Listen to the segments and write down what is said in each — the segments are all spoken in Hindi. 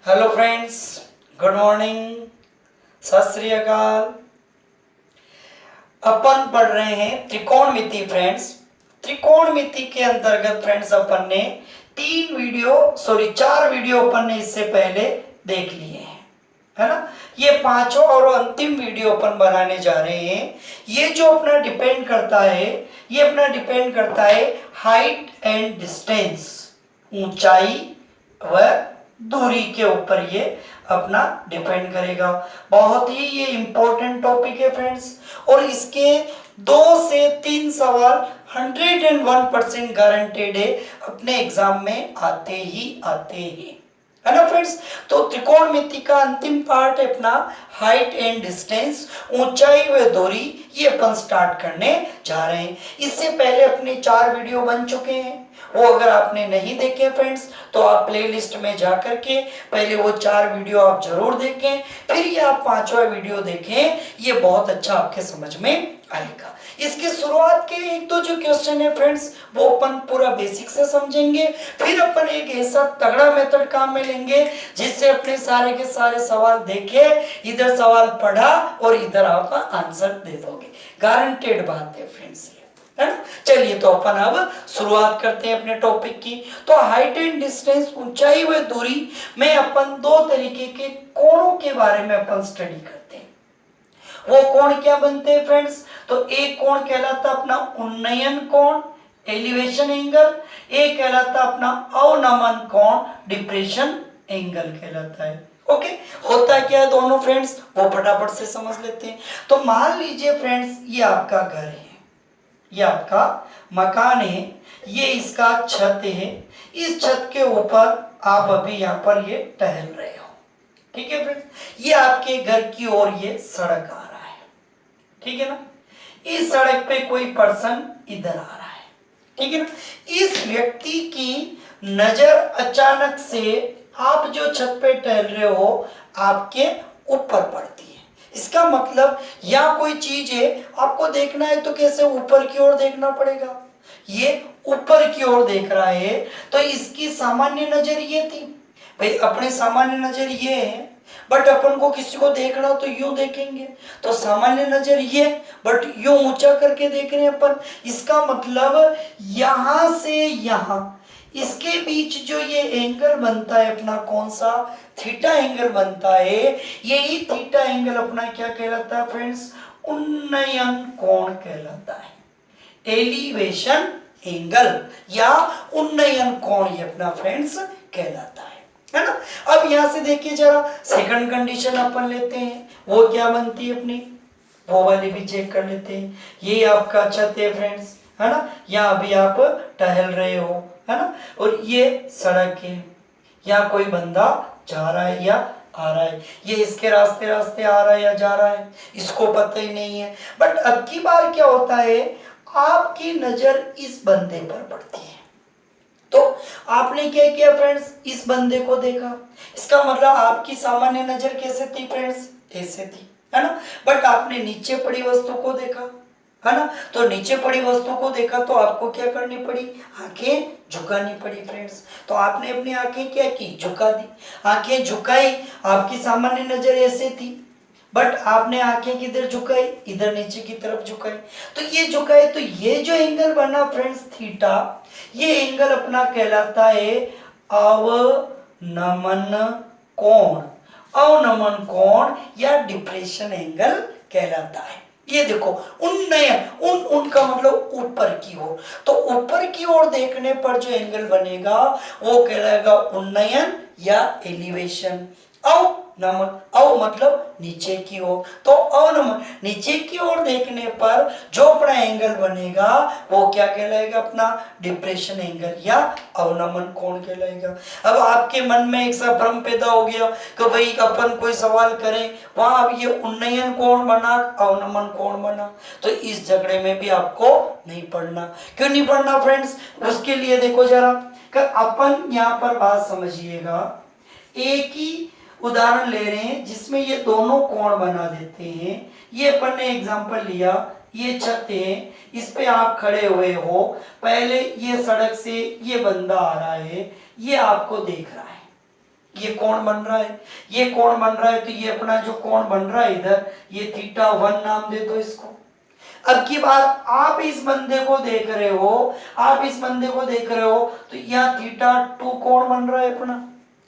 हेलो फ्रेंड्स, गुड मॉर्निंग, सत श्री अकाल। अपन पढ़ रहे हैं त्रिकोणमिति फ्रेंड्स। त्रिकोणमिति के अंतर्गत फ्रेंड्स अपन ने चार वीडियो अपन ने इससे पहले देख लिए हैं, है ना। ये पांचों और अंतिम वीडियो अपन बनाने जा रहे हैं। ये जो अपना डिपेंड करता है, ये अपना डिपेंड करता है हाइट एंड डिस्टेंस, ऊंचाई व दूरी के ऊपर ये अपना डिपेंड करेगा। बहुत ही ये इंपॉर्टेंट टॉपिक है फ्रेंड्स, और इसके 2 से 3 सवाल 101% गारंटेड है अपने एग्जाम में आते ही आते हैं, है ना फ्रेंड्स। तो त्रिकोणमिति का अंतिम पार्ट है अपना हाइट एंड डिस्टेंस, ऊंचाई व दूरी, ये अपन स्टार्ट करने जा रहे हैं। इससे पहले अपने 4 वीडियो बन चुके हैं, वो अगर आपने नहीं देखे फ्रेंड्स तो आप प्लेलिस्ट में जा करके पहले वो 4 वीडियो आप जरूर देखें, फिर ये आप 5वां वीडियो देखें। ये बहुत अच्छा आपके समझ में आएगा। इसके शुरुआत के 1-2 जो क्वेश्चन है फ्रेंड्स, वो अपन पूरा बेसिक से समझेंगे, फिर अपन एक ऐसा तगड़ा मेथड काम में लेंगे जिससे अपने सारे के सारे सवाल देखे, इधर सवाल पढ़ा और इधर आप आंसर दे दोगे। गारंटेड बात है फ्रेंड्स, है ना। चलिए तो अपन अब शुरुआत करते हैं अपने टॉपिक की। तो हाइट एंड डिस्टेंस, ऊंचाई व दूरी में अपन 2 तरीके के कोणों के बारे में अपन स्टडी करते हैं। वो कोण क्या बनते हैं फ्रेंड्स? तो एक कोण कहलाता अपना उन्नयन कोण, एलिवेशन एंगल, एक कहलाता अपना अवनमन कोण, डिप्रेशन एंगल कहलाता है। ओके, होता क्या है दोनों फ्रेंड्स, वो फटाफट से समझ लेते हैं। तो मान लीजिए फ्रेंड्स, ये आपका घर है, ये आपका मकान है, ये इसका छत है। इस छत के ऊपर आप अभी यहाँ पर ये टहल रहे हो, ठीक है फ्रेंड्स। ये आपके घर की ओर ये सड़क आ रहा है, ठीक है ना। इस सड़क पे कोई पर्सन इधर आ रहा है, ठीक है ना। इस व्यक्ति की नजर अचानक से आप जो छत पे टहल रहे हो आपके ऊपर पड़ती है। इसका मतलब यहाँ कोई चीज है, आपको देखना है तो कैसे ऊपर की ओर देखना पड़ेगा। ये ऊपर की ओर देख रहा है, तो इसकी सामान्य नजर ये थी भाई, अपने सामान्य नजर ये है, बट अपन को किसी को देखना तो यूं देखेंगे, तो सामान्य नजर ये, बट यूं ऊंचा करके देख रहे हैं अपन। इसका मतलब यहां से यहां, इसके बीच जो ये एंगल बनता है अपना, कौन सा? थीटा एंगल बनता है। यही थीटा एंगल अपना क्या कहलाता है फ्रेंड्स? उन्नयन कोण कहलाता है, एलिवेशन एंगल या उन्नयन कोण ये अपना फ्रेंड्स कहलाता है ना। अब यहां से देखिए जरा, सेकंड कंडीशन अपन लेते हैं, वो क्या बनती है अपनी, वो वाली भी चेक कर लेते हैं। ये आपका छत है फ्रेंड्स, है ना। यहाँ अभी आप टहल रहे हो, है ना, और ये सड़क है, यहाँ कोई बंदा जा रहा है या आ रहा है। ये इसके रास्ते रास्ते आ रहा है या जा रहा है, इसको पता ही नहीं है। बट अब की बार क्या होता है, आपकी नजर इस बंदे पर पड़ती है, तो आपने क्या किया फ्रेंड्स, इस बंदे को देखा। इसका मतलब आपकी सामान्य नजर कैसे थी फ्रेंड्स? ऐसे थी, है ना। बट आपने नीचे पड़ी वस्तु को देखा, है ना। तो नीचे पड़ी वस्तु को देखा तो आपको क्या करनी पड़ी? आंखें झुकानी पड़ी फ्रेंड्स। तो आपने अपनी आंखें क्या की? झुका दी। आंखें झुकाई, आपकी सामान्य नजर ऐसे थी, बट आपने आंखें किधर झुकाई? इधर नीचे की तरफ झुकाई। तो ये झुकाई, तो ये जो एंगल बना फ्रेंड्स थीटा, ये एंगल अपना कहलाता है अवनमन कोण। अवनमन कोण या डिप्रेशन एंगल कहलाता है। ये देखो, उन्नयन, उनका मतलब ऊपर की ओर, तो ऊपर की ओर देखने पर जो एंगल बनेगा वो कहलाएगा उन्नयन या एलिवेशन। अवनमन, अव मतलब नीचे की ओर, तो अवनमन नीचे की ओर देखने पर जो अपना एंगल बनेगा वो क्या कहलाएगा? अपना डिप्रेशन एंगल या अवनमन कोण कहलाएगा। अब आपके मन में एक सा भ्रम पैदा हो गया कि भाई अपन कोई सवाल करें, वहां अब ये उन्नयन कोण बना, अवनमन कोण बना, तो इस झगड़े में भी आपको नहीं पढ़ना। क्यों नहीं पढ़ना फ्रेंड्स? उसके लिए देखो जरा, अपन यहाँ पर बात समझिएगा। एक ही उदाहरण ले रहे हैं जिसमें ये दोनों कोण बना देते हैं। ये अपन ने एग्जांपल लिया, ये छत है, इस पे आप खड़े हुए हो, पहले ये सड़क से ये बंदा आ रहा है, ये आपको देख रहा है, ये कोण बन रहा है, ये कोण बन रहा है, तो ये अपना जो कोण बन रहा है इधर, ये θ1 नाम दे दो इसको। अब की बात, आप इस बंदे को देख रहे हो, आप इस बंदे को देख रहे हो, तो यहाँ θ2 कोण बन रहा है अपना,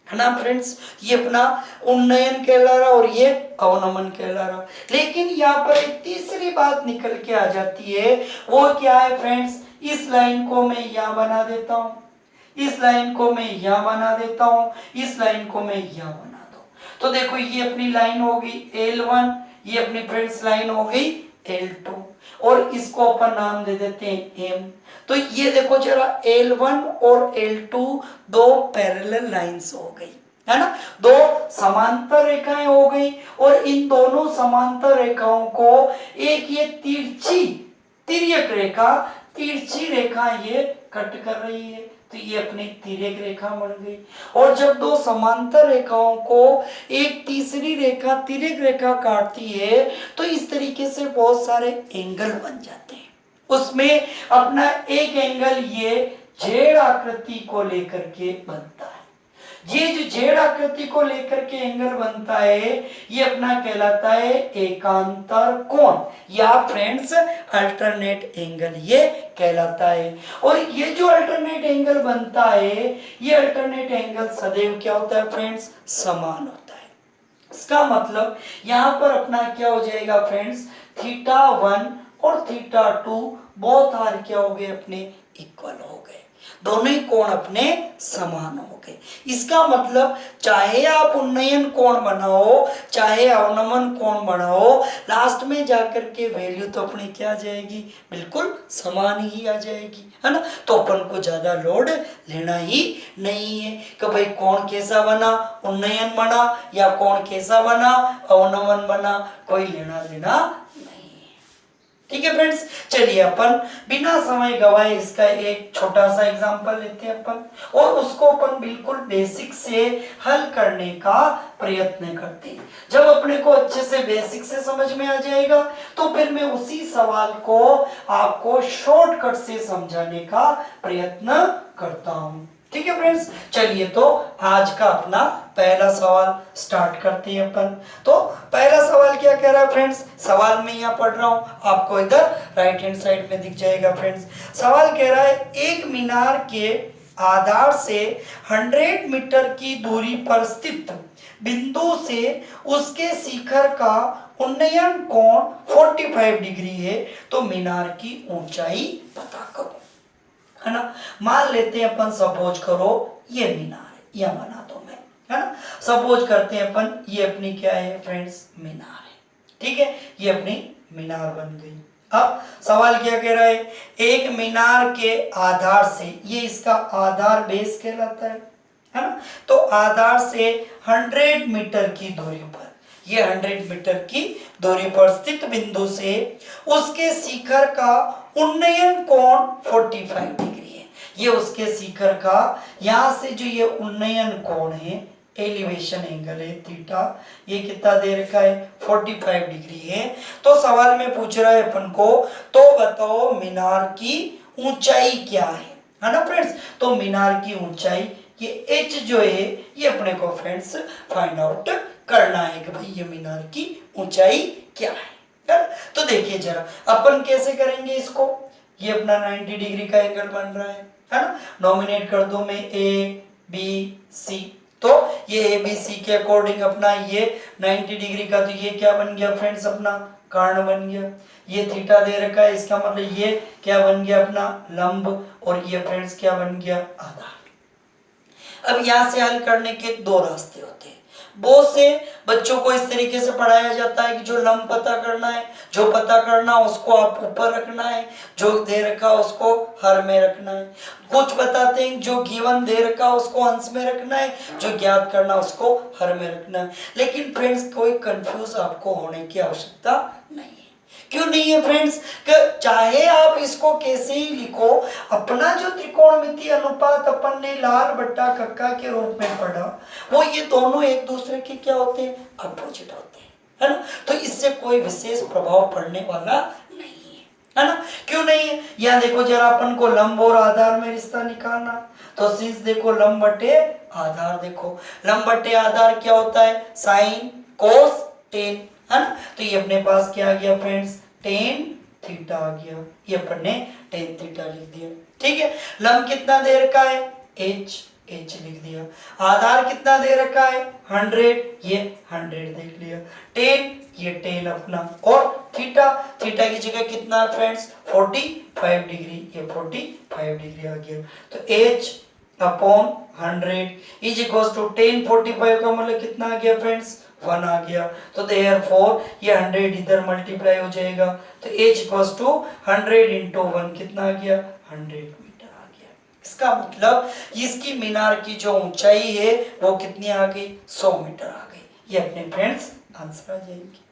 है ना फ्रेंड्स। ये अपना उन्नयन कहला रहा और ये अवनमन कहला रहा। लेकिन यहाँ पर एक तीसरी बात निकल के आ जाती है, वो क्या है फ्रेंड्स, इस लाइन को मैं यहाँ बना देता हूं, इस लाइन को मैं यहाँ बना देता हूं, इस लाइन को मैं यहाँ बना दूं। तो देखो ये अपनी लाइन हो गई L1, ये अपनी फ्रेंड्स लाइन हो गई L2, और इसको अपन नाम दे देते हैं M। तो ये देखो जरा L1 और L2 दो पैरेलल लाइंस हो गई, है ना, दो समांतर रेखाएं हो गई, और इन दोनों समांतर रेखाओं को एक ये तिरछी तिर्यक रेखा, तिरछी रेखा ये कट कर रही है, तो ये अपनी तिर्यक रेखा बन गई। और जब दो समांतर रेखाओं को एक तीसरी रेखा तिर्यक रेखा काटती है, तो इस तरीके से बहुत सारे एंगल बन जाते हैं। उसमें अपना एक एंगल ये जेड आकृति को लेकर के बनता है। ये जो जेड आकृति को लेकर के एंगल बनता है, ये अपना कहलाता है एकांतर कोण, या फ्रेंड्स अल्टरनेट एंगल ये कहलाता है। और ये जो अल्टरनेट एंगल बनता है, ये अल्टरनेट एंगल सदैव क्या होता है फ्रेंड्स, समान होता है। इसका मतलब यहाँ पर अपना क्या हो जाएगा फ्रेंड्स, θ1 और θ2 बोथ आर क्या हो गए, अपने इक्वल हो गए, दोनों ही कोण अपने समान हो गए। इसका मतलब चाहे आप उन्नयन कोण बनाओ, चाहे अवनमन कोण बनाओ, लास्ट में जाकर के वैल्यू तो अपनी क्या आ जाएगी, बिल्कुल समान ही आ जाएगी, है ना। तो अपन को ज्यादा लोड लेना ही नहीं है कि भाई कोण कैसा बना, उन्नयन बना, या कोण कैसा बना, अवनमन बना, कोई लेना देना नहीं। ठीक है फ्रेंड्स, चलिए अपन बिना समय गवाए इसका एक छोटा सा एग्जांपल लेते हैं अपन, और उसको अपन बिल्कुल बेसिक से हल करने का प्रयत्न करते हैं। जब अपने को अच्छे से बेसिक से समझ में आ जाएगा, तो फिर मैं उसी सवाल को आपको शॉर्टकट से समझाने का प्रयत्न करता हूँ। ठीक है फ्रेंड्स, चलिए तो आज का अपना पहला सवाल स्टार्ट करते हैं अपन। तो पहला सवाल क्या कह रहा है फ्रेंड्स, सवाल मैं यहाँ पढ़ रहा हूँ, आपको इधर राइट हैंड साइड में दिख जाएगा फ्रेंड्स। सवाल कह रहा है, एक मीनार के आधार से 100 मीटर की दूरी पर स्थित बिंदु से उसके शिखर का उन्नयन कोण 45 डिग्री है, तो मीनार की ऊंचाई पता करो, है ना। मान लेते हैं अपन, सपोज करो ये मीनार है, यह बना दो मैं, है ना। सपोज करते हैं अपन, ये अपनी क्या है फ्रेंड्स, मीनार है, ठीक है, ये अपनी मीनार बन गई। अब सवाल क्या कह रहा है, एक मीनार के आधार से, ये इसका आधार बेस कहलाता है ना, तो आधार से 100 मीटर की दूरी पर, ये 100 मीटर की दूरी पर स्थित बिंदु से उसके शिखर का उन्नयन कोण 45 डिग्री है। ये उसके शिखर का, यहाँ से जो ये उन्नयन कोण है, एलिवेशन एंगल है थीटा, ये कितना दे रखा है, 45 डिग्री है। तो सवाल में पूछ रहा है अपन को, तो बताओ मीनार की ऊंचाई क्या है ना फ्रेंड्स। तो मीनार की ऊंचाई, ये h जो है, ये अपने को फ्रेंड्स फाइंड आउट करना है कि भाई ये मीनार की ऊंचाई क्या है। तो देखिए जरा अपन कैसे करेंगे इसको, ये अपना 90 डिग्री का एंगल बन रहा है ना। नॉमिनेट कर दो मैं A B C, तो ये A B C के अकॉर्डिंग अपना ये 90 डिग्री का, तो ये क्या बन गया फ्रेंड्स, अपना कर्ण बन गया। ये थीटा दे रखा है, इसका मतलब ये क्या बन गया, अपना लंब, और ये फ्रेंड्स क्या बन गया, आधार। अब यहाँ से हल करने के दो रास्ते होते हैं। बहुत से बच्चों को इस तरीके से पढ़ाया जाता है कि जो लंब पता करना है, जो पता करना उसको आप ऊपर रखना है, जो दे रखा उसको हर में रखना है। कुछ बताते हैं जो गिवन दे रखा उसको अंश में रखना है, जो ज्ञात करना उसको हर में रखना है। लेकिन फ्रेंड्स कोई कंफ्यूज आपको होने की आवश्यकता नहीं है। क्यों नहीं है फ्रेंड्स, चाहे आप इसको कैसे ही लिखो, अपना जो त्रिकोणमितीय अनुपात अपन ने लाल बट्टा कक्का के रूप में पढ़ा, वो ये दोनों एक दूसरे के क्या होते हैं, अपोजिट होते हैं, है ना। तो इससे कोई विशेष प्रभाव पड़ने वाला नहीं है ना। क्यों नहीं है, यहाँ देखो जरा अपन को लंब और आधार में रिश्ता निकालना, तो सिंस देखो लंब बटे आधार, देखो लंब बटे आधार क्या होता है, साइन कोस टेन, है ना। तो ये अपने पास क्या आ गया फ्रेंड्स, टेन थीटा आ गया, ये अपन ने टेन थीटा लिख दिया। ठीक है, लंब कितना दे रखा है, एच लिख दिया। आधार कितना दे रखा है 100, ये 100 देख लिया। टेन, ये टेन अपना, और थीटा की जगह कितना फ्रेंड्स 45 डिग्री, ये 45 डिग्री आ गया। तो h upon 100 is equal to ten 45 का मतलब कितना आ गया फ्रेंड्स 1 आ गया। तो देयरफॉर ये 100 इधर मल्टीप्लाई हो जाएगा, तो h इक्वल टू 100 इंटू 1 कितना आ गया 100 मीटर आ गया। इसका मतलब इसकी मीनार की जो ऊंचाई है वो कितनी आ गई 100 मीटर आ गई। ये अपने फ्रेंड्स आंसर आ जाएगी।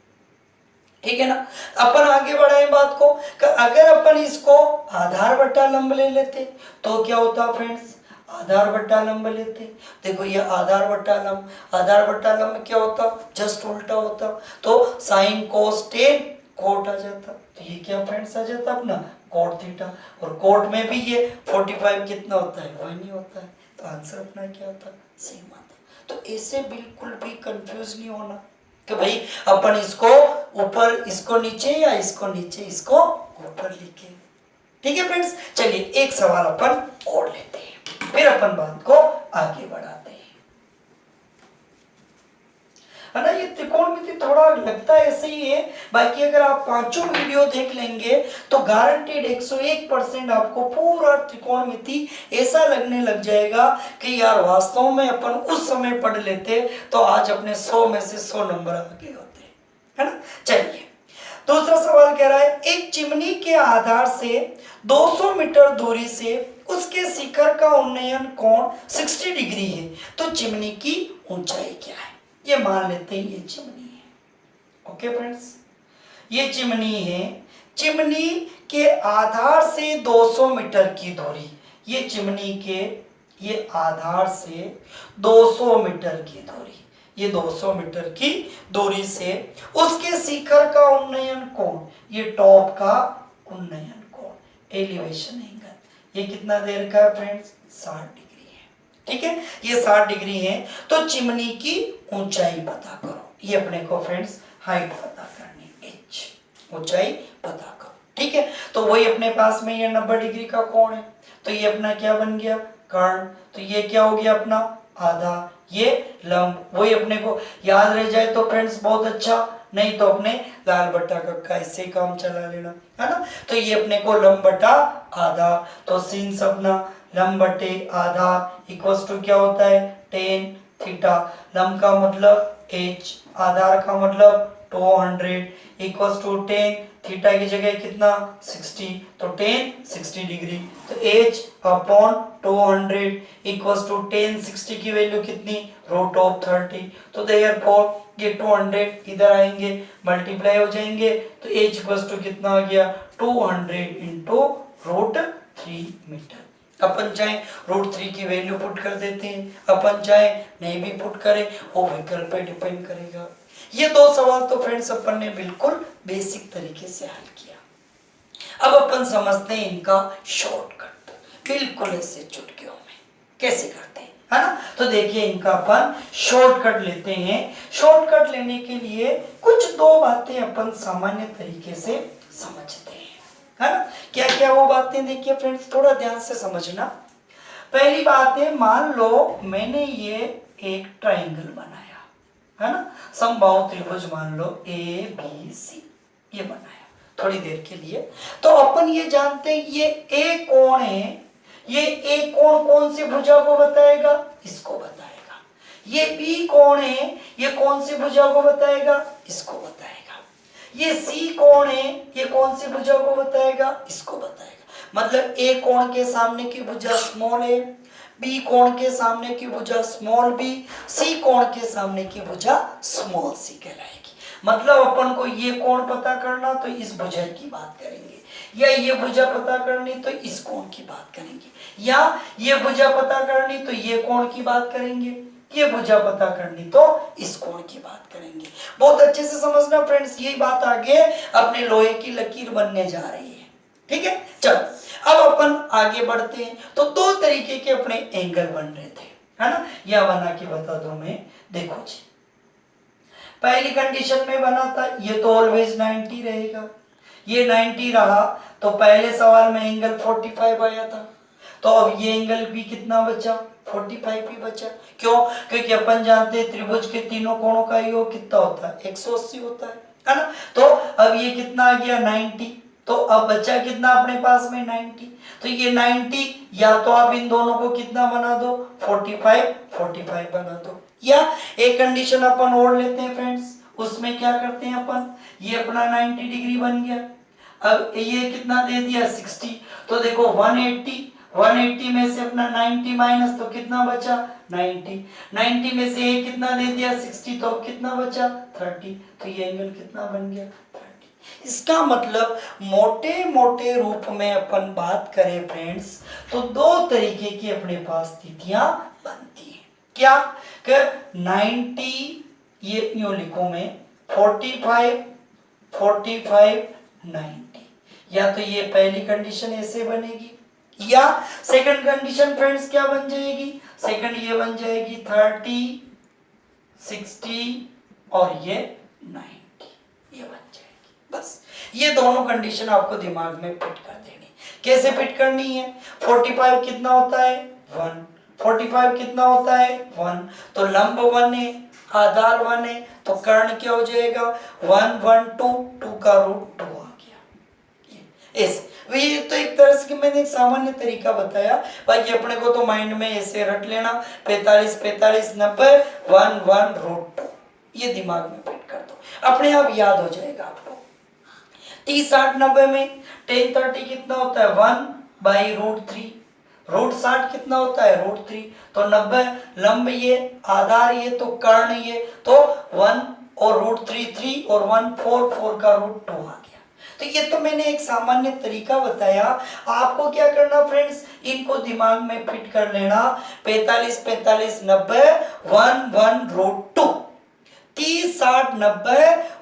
ठीक है ना। अपन आगे बढ़ाएं बात को, अगर अपन इसको आधार बटा लंब ले लेते तो क्या होता फ्रेंड्स, आधार बटा लंब लेते, देखो ये आधार बटा लंब क्या होता, जस्ट उल्टा होता, तो साइन कोस टेन कोट आ जाता, तो ये क्या फ्रेंड्स आ जाता अपना कोट थीटा, और कोट में भी ये 45 कितना होता है 1 ही होता है, तो आंसर अपना क्या आता सेम आता। तो ऐसे बिल्कुल भी कंफ्यूज नहीं होना कि भाई अपन इसको ऊपर इसको नीचे या इसको नीचे इसको ऊपर लिखे। ठीक है फ्रेंड्स, चलिए एक सवाल अपन और लेते हैं, फिर अपन बात को आगे बढ़ाते हैं, है ना। ये त्रिकोणमिति थोड़ा लगता है ऐसे ही है, बाकी अगर आप पांचों वीडियो देख लेंगे तो गारंटीड 101% आपको पूरा त्रिकोणमिति ऐसा लगने लग जाएगा कि यार वास्तव में अपन उस समय पढ़ लेते तो आज अपने 100 में से 100 नंबर आगे होते, है ना। चलिए दूसरा सवाल कह रहा है, एक चिमनी के आधार से 200 मीटर दूरी से उसके शिखर का उन्नयन कोण 60 डिग्री है, तो चिमनी की ऊंचाई क्या है। ये मान लेते हैं ये चिमनी है। ओके फ्रेंड्स, ये चिमनी है, चिमनी के आधार से 200 मीटर की दूरी, ये चिमनी के ये आधार से 200 मीटर की दूरी, ये 200 मीटर की दूरी से उसके शिखर का उन्नयन कोण, ये टॉप का उन्नयन कोण एलिवेशन एंगल, ये कितना दे रखा है फ्रेंड्स 60 डिग्री है। ठीक है, ये 60 डिग्री है, तो चिमनी की ऊंचाई पता करो। ये अपने को फ्रेंड्स हाइट पता करनी, h ऊंचाई पता करो। ठीक है, तो वही अपने पास में ये 90 डिग्री का कोण है, तो ये अपना क्या बन गया कर्ण, तो ये क्या हो गया अपना आधा, ये लंब, वही अपने को याद रह जाए तो फ्रेंड्स बहुत अच्छा, नहीं तो अपने लाल बट्टा कक्का इससे काम चला लेना, है ना। तो ये अपने को लंब बटा आधा, तो सिंस अपना लंब बटे आधा इक्वल्स टू क्या होता है टेन थीटा, लंब का मतलब h, आधार का मतलब 200 इक्वल्स टू टेन, थीटा की जगह कितना 60, तो टेन 60 डिग्री, तो h upon 200 equals to ten 60 की वैल्यू कितनी रूट ऑफ 30, तो देयरफॉर ये 200 इधर आएंगे मल्टीप्लाई हो जाएंगे, तो h इक्वल्स टू कितना आ गया 200 इंटू रूट 3 मीटर। अपन चाहे रूट 3 की वैल्यू पुट कर देते हैं, अपन चाहे नहीं भी पुट करें, वो विकल्प पे डिपेंड करेगा। ये दो सवाल तो फ्रेंड्स अपन ने बिल्कुल बेसिक तरीके से हल किया। अब अपन समझते हैं इनका शॉर्टकट, बिल्कुल ऐसे चुटकियों में कैसे करते हैं, है ना। तो देखिए इनका अपन शॉर्टकट लेते हैं। शॉर्टकट लेने के लिए कुछ दो बातें अपन सामान्य तरीके से समझते हैं, है ना। क्या क्या वो बातें देखिए फ्रेंड्स, थोड़ा ध्यान से समझना। पहली बात है, मान लो मैंने ये एक ट्राइंगल बनाया, है ना, समबाहु त्रिभुज मान लो ABC, ये बनाया थोड़ी देर के लिए, तो अपन ये जानते हैं ये A कोण है, ये A कोण कौन सी भुजा को बताएगा, इसको बताएगा। ये B कोण है, ये कौन सी भुजा को बताएगा, इसको बताएगा। ये C कोण है, ये कौन सी भुजा को बताएगा, इसको बताएगा। मतलब A कोण के सामने की भुजा स्मॉल a, B कोण के सामने की भुजा स्मॉल b, C कोण के सामने की भुजा स्मॉल c कहलाएगी। मतलब अपन को ये कोण पता करना तो इस भुजा की बात करेंगे, या ये भुजा पता करनी तो इस कोण की बात करेंगे, या ये भुजा पता करनी तो ये कोण की बात करेंगे, ये भुजा पता करनी तो इस कोण की बात करेंगे। बहुत अच्छे से समझना फ्रेंड्स, यही बात आगे अपने लोहे की लकीर बनने जा रही है। ठीक है, चलो अब अपन आगे बढ़ते हैं। तो दो तरीके के अपने एंगल बन रहे थे, है ना, या बना के बता दो मैं। देखो जी, पहली कंडीशन में बना था ये तो ऑलवेज 90 रहेगा, ये 90 रहा, तो पहले सवाल में एंगल 45 आया था, तो अब ये एंगल भी कितना बचा, 45 ही बचा। क्यों? क्योंकि अपन जानते हैं त्रिभुज के तीनों कोणों का योग कितना होता है, 180 होता है ना। तो अब ये कितना आ गया 90, तो अब बचा कितना अपने पास में 90, तो ये 90 या तो आप इन दोनों को कितना बना दो, 45 बना दो। या एक कंडीशन अपन और लेते हैं फ्रेंड्स, उसमें क्या करते हैं अपन, ये अपना 90 डिग्री बन गया, अब ये कितना दे दिया 60, तो देखो 180 में से अपना 90 माइनस, तो कितना बचा 90 में से ये कितना दे दिया 60, तो कितना बचा 30, तो ये एंगल कितना बन गया 30। इसका मतलब मोटे मोटे रूप में अपन बात करें फ्रेंड्स, तो दो तरीके की अपने पास स्थितियां बनती हैं। क्या कि 90, ये यूं लिखो मैं 45 90, या तो ये पहली कंडीशन ऐसे बनेगी, या सेकंड कंडीशन फ्रेंड्स क्या बन जाएगी, सेकंड ये बन जाएगी 30 60 और ये 90, ये बन जाएगी। बस ये दोनों कंडीशन आपको दिमाग में फिट कर देनी। कैसे फिट करनी है, 45 कितना होता है 1, 45 कितना होता है 1, तो लंब 1 है, आधार 1 है, तो कर्ण क्या हो जाएगा 1 1 2 2 का रूट 2 आ गया। ऐसे ये तो एक तरह से मैंने एक सामान्य तरीका बताया, बाकी अपने को तो माइंड में ऐसे रट लेना 45 45 90 1 1 रूट 2, ये दिमाग में फिट कर दो, अपने आप याद हो जाएगा आपको। 30 60 90 में 10 30 कितना होता है 1 बाई रूट 3, रूट 60 कितना होता है रूट 3, तो 90 लंब ये, आधार ये, तो कर्ण ये, तो 1 और रूट 3 3 और 1 4 4 का रूट 2 आ गया। तो ये तो मैंने एक सामान्य तरीका बताया, आपको क्या करना फ्रेंड्स, इनको दिमाग में फिट कर लेना। 45 45 90 1 1 रूट 2, 30 60 90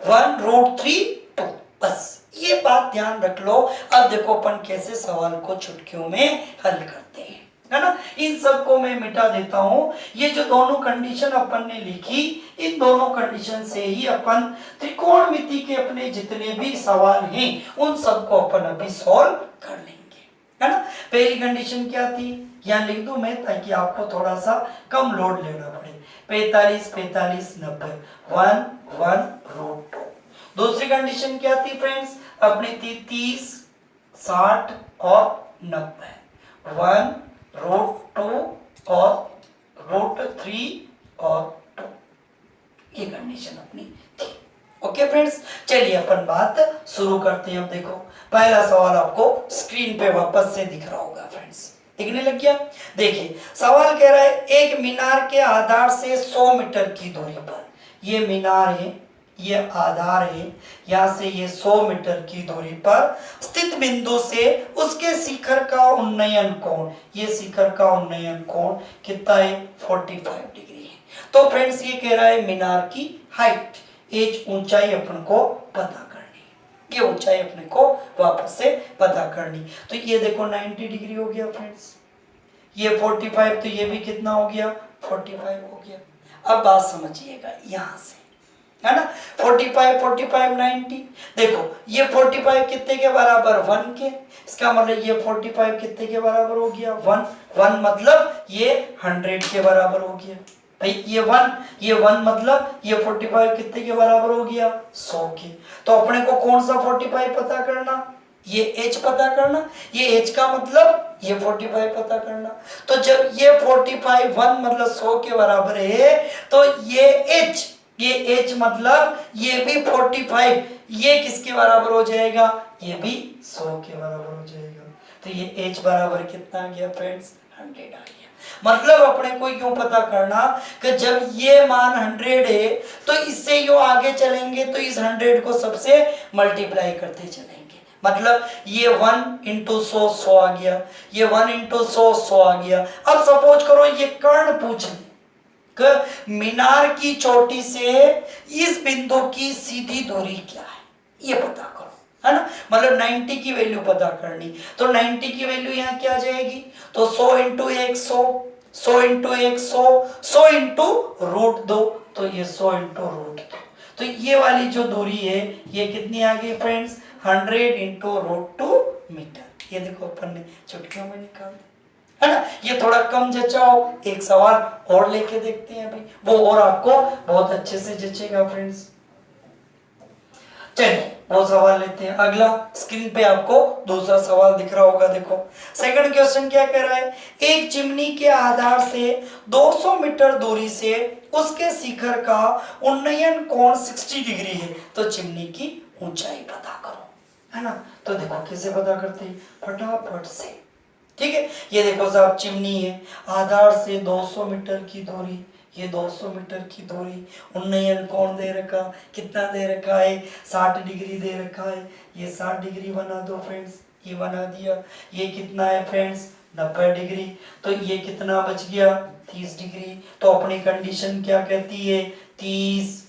1 रूट 3 2, बस ये बात ध्यान रख लो। अब देखो अपन कैसे सवाल को चुटकियों में हल करते हैं, है ना। इन सबको मैं मिटा देता हूं। ये जो दोनों कंडीशन अपन ने लिखी, इन दोनों कंडीशन से ही अपन त्रिकोणमिति के अपने जितने भी सवाल हैं उन सबको अपन अभी सॉल्व कर लेंगे, है ना। पहली कंडीशन क्या थी, यहाँ लिख दूं मैं ताकि आपको थोड़ा सा कम लोड लेना पड़े। 45 45 90 1 1 रूट 2। दूसरी कंडीशन क्या थी फ्रेंड्स, अपनी थी 30 60 और 90 1 रूट 2 और रूट 3 और 2, ये कंडीशन अपनी थी। ओके फ्रेंड्स, चलिए अपन बात शुरू करते हैं। अब देखो पहला सवाल आपको स्क्रीन पे वापस से दिख रहा होगा फ्रेंड्स, दिखने लग गया। देखिए सवाल कह रहा है एक मीनार के आधार से 100 मीटर की दूरी पर, ये मीनार है, ये आधार है, यहाँ से ये 100 मीटर की दूरी पर स्थित बिंदु से उसके शिखर का उन्नयन कोण, ये शिखर का उन्नयन कोण कितना है 45 डिग्री है। तो फ्रेंड्स ये कह रहा है मीनार की हाइट, एज ऊंचाई अपन को पता करनी, ये ऊंचाई अपने को वापस से पता करनी। तो ये देखो 90 डिग्री हो गया फ्रेंड्स, ये 45, तो ये भी कितना हो गया 45 हो गया। अब बात समझिएगा यहाँ से, है ना, 45 45 90, देखो ये 45 कितने के बराबर 1 के, इसका मतलब ये 45 कितने के बराबर हो गया 1 1, मतलब ये 100 के बराबर हो गया भाई। ये 1 मतलब ये 45 कितने के बराबर हो गया 100 के। तो अपने को कौन सा 45 पता करना, ये h पता करना, ये h का मतलब ये 45 पता करना। तो जब ये 45 1 मतलब 100 के बराबर है, तो ये h मतलब ये भी 45, ये किसके बराबर हो जाएगा, ये भी 100 के बराबर हो जाएगा। तो ये h बराबर कितना आ गया फ्रेंड्स 100 आ गया। मतलब अपने को यूं पता करना कि जब ये मान 100 है तो इससे यूं आगे चलेंगे तो इस 100 को सबसे मल्टीप्लाई करते चलेंगे। मतलब ये 1 इंटू 100 100 आ गया, ये 1 इंटू 100 100 आ गया। अब सपोज करो ये कर्ण पूछ ले कि मीनार की चोटी से इस बिंदु की सीधी दूरी क्या है, ये पता करो। है ना, मतलब 90 की वैल्यू पता करनी, तो 90 की वैल्यू यहाँ क्या आ जाएगी, तो 100 इंटू 100, 100 इंटू 100, 100 इंटू √2, तो ये 100 इंटू √2, तो ये वाली जो दूरी है ये कितनी आ गई फ्रेंड्स, 100 इंटू √2 मीटर। ये देखो अपन ने चुटकियों में निकाल दिया, है ना। ये थोड़ा कम जचाओ, एक सवाल और लेके देखते हैं भाई, वो और आपको बहुत अच्छे से जचेगा फ्रेंड्स। चलिए वो सवाल लेते हैं। अगला स्क्रीन पे आपको दूसरा सवाल दिख रहा होगा, देखो सेकंड क्वेश्चन क्या कह रहा है, एक चिमनी के आधार से 200 मीटर दूरी से उसके शिखर का उन्नयन कोण 60 डिग्री है, तो चिमनी की ऊंचाई पता करो, है ना। तो देखो कैसे पता करते हैं, फटाफट से, ठीक है। ये देखो साहब चिमनी है, आधार से 200 मीटर की दूरी, ये 200 मीटर की दूरी, उन्नयन कोण दे रखा, कितना दे रखा है, 60 डिग्री दे रखा है, ये 60 डिग्री बना दो फ्रेंड्स, ये बना दिया। ये कितना है फ्रेंड्स, 90 डिग्री, तो ये कितना बच गया, 30 डिग्री। तो अपनी कंडीशन क्या कहती है, 30,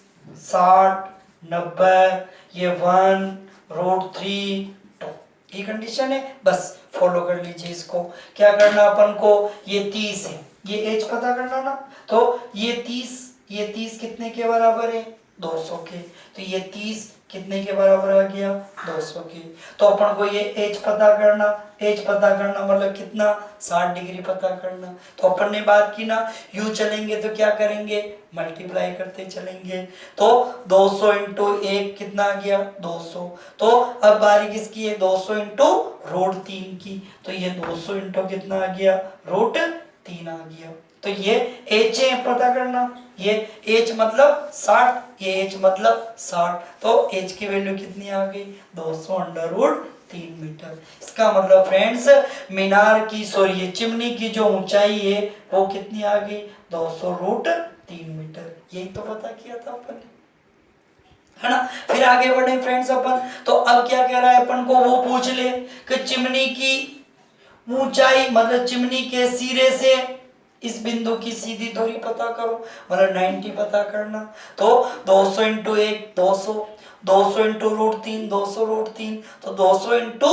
60, 90, ये 1√3, 2, ये कंडीशन है। बस फॉलो कर लीजिए इसको। क्या करना अपन को, ये 30 है, ये एच पता करना ना, तो ये 30 कितने के बराबर है, 200 के, तो ये 30 कितने के बराबर आ गया, 200 के। तो अपन को ये एच पता करना, एच पता करना मतलब कितना, 60 डिग्री पता करना। तो अपन ने बात की ना, यू चलेंगे तो क्या करेंगे, मल्टीप्लाई करते चलेंगे, तो 200 इंटू 1 कितना आ गया, 200। तो अब बारी किसकी है, 200 इंटू √3 की, तो ये 200 इंटू कितना आ गया, √3 आ गया। तो ये एच है पता करना, ये एच मतलब 60, ये एच मतलब 60, तो एच की वैल्यू कितनी आ गई, 200√3 मीटर। इसका मतलब फ्रेंड्स मीनार की, सॉरी ये चिमनी की जो ऊंचाई है वो कितनी आ गई, 200√3 मीटर। यही तो पता किया था अपन, है ना। फिर आगे बढ़े फ्रेंड्स अपन, तो अब क्या कह रहा है अपन को, वो पूछ ले कि चिमनी की ऊंचाई मतलब चिमनी के सिरे से इस बिंदु की सीधी दूरी पता करो, मतलब 90 पता करना। तो 200 इंटू 1 200, 200 इंटू √3 200√3, तो 200 इंटू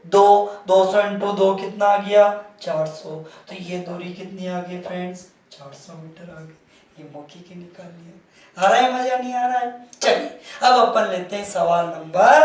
2, 200 इंटू 2 कितना आ गया, 400। तो ये दूरी कितनी आ गई फ्रेंड्स, 400 मीटर आ गई। ये मौके की निकाल लिया। आ रहा है मजा, नहीं आ रहा है। चलिए अब अपन लेते हैं सवाल नंबर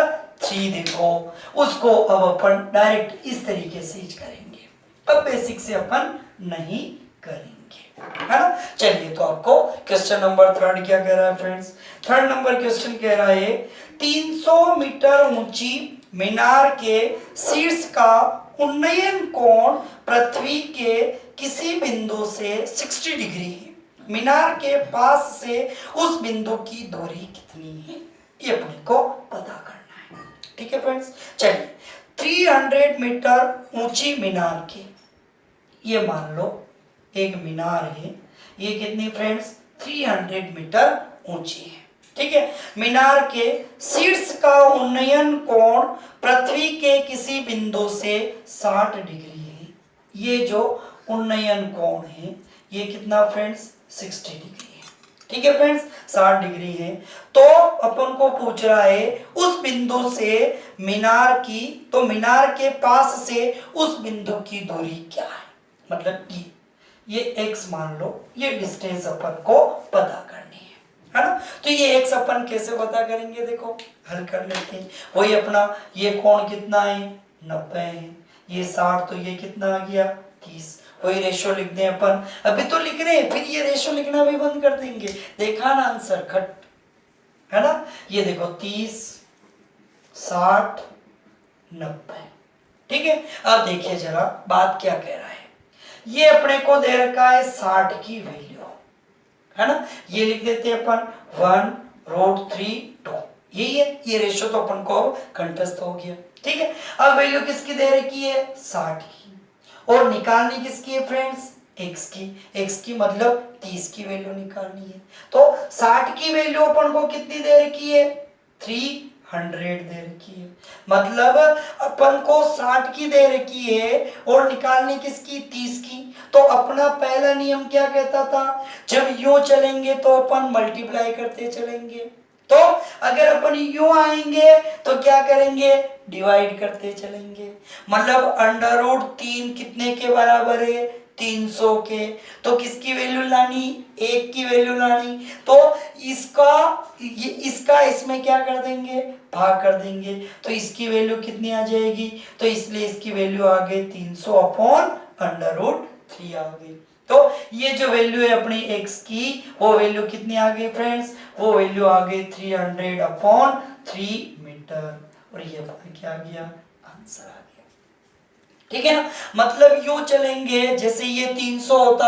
3। देखो उसको अब अपन डायरेक्ट इस तरीके से ही करेंगे, अब बेसिक से अपन नहीं करेंगे, है ना। चलिए तो आपको क्वेश्चन नंबर 3 क्या कह रहा है फ्रेंड्स, थर्ड नंबर क्वेश्चन कह रहा है 300 मीटर ऊंची मीनार के शीर्ष का उन्नयन कोण पृथ्वी के किसी बिंदु से 60 डिग्री है, मीनार के पास से उस बिंदु की दूरी कितनी है, ये अपने को पता करना है। ठीक है फ्रेंड्स, चलिए 300 मीटर ऊंची मीनार के, ये मान लो एक मीनार है, ये कितनी फ्रेंड्स 300 मीटर ऊंची है, ठीक है। मीनार के शीर्ष का उन्नयन कोण पृथ्वी के किसी बिंदु से 60 डिग्री है। ये जो उन्नयन कोण है ये कितना फ्रेंड्स 60 डिग्री है, ठीक है फ्रेंड्स 60 डिग्री है। तो अपन को पूछ रहा है उस बिंदु से मीनार की, तो मीनार के पास से उस बिंदु की दूरी क्या है, मतलब ये x मान लो, ये डिस्टेंस अपन को पता करनी है ना। तो ये x अपन कैसे पता करेंगे, देखो हल कर लेते हैं। वही अपना ये कोण कितना है 90 है, ये 60, तो ये कितना आ गया 30। वही रेशो लिख दें अपन, अभी तो लिख रहे हैं फिर ये रेशो लिखना भी बंद कर देंगे, देखा ना आंसर खट, है ना। ये देखो 30, 60, 90, ठीक है। अब देखिए जरा बात क्या कह रहा है, ये अपने को दे रखा है 60 की वैल्यू, है ना। ये लिख देते हैं अपन 1√3, 2, यही है, ये रेशो तो अपन को कंठस्थ हो गया, ठीक है। अब वैल्यू किसकी दे रखी है 60 की, और निकालनी किसकी है फ्रेंड्स x की, x की मतलब 30 की वैल्यू निकालनी है। तो 60 की वैल्यू अपन को कितनी दे रखी है 300 दे रखी है, मतलब अपन को 60 की दे रखी है और निकालनी किसकी 30 की। तो अपना पहला नियम क्या कहता था, जब यूं चलेंगे तो अपन मल्टीप्लाई करते चलेंगे, तो अगर अपन यूं आएंगे तो क्या करेंगे, डिवाइड करते चलेंगे। मतलब √3 कितने के बराबर है, 300 के। तो किसकी वैल्यू लानी, 1 की वैल्यू लानी। तो इसका इसमें क्या कर देंगे, भाग कर देंगे। तो इसकी वैल्यू कितनी आ जाएगी, तो इसलिए इसकी वैल्यू आ गई 300 अपॉन √3 आ गई। तो ये जो वैल्यू है अपनी x की, वो वैल्यू कितनी आ गई फ्रेंड्स, वो वैल्यू आ गई 300 अपॉन 3 मीटर। और ये क्या आ गया, आंसर आ गया। ठीक है ना, मतलब यूं चलेंगे, जैसे ये 300 होता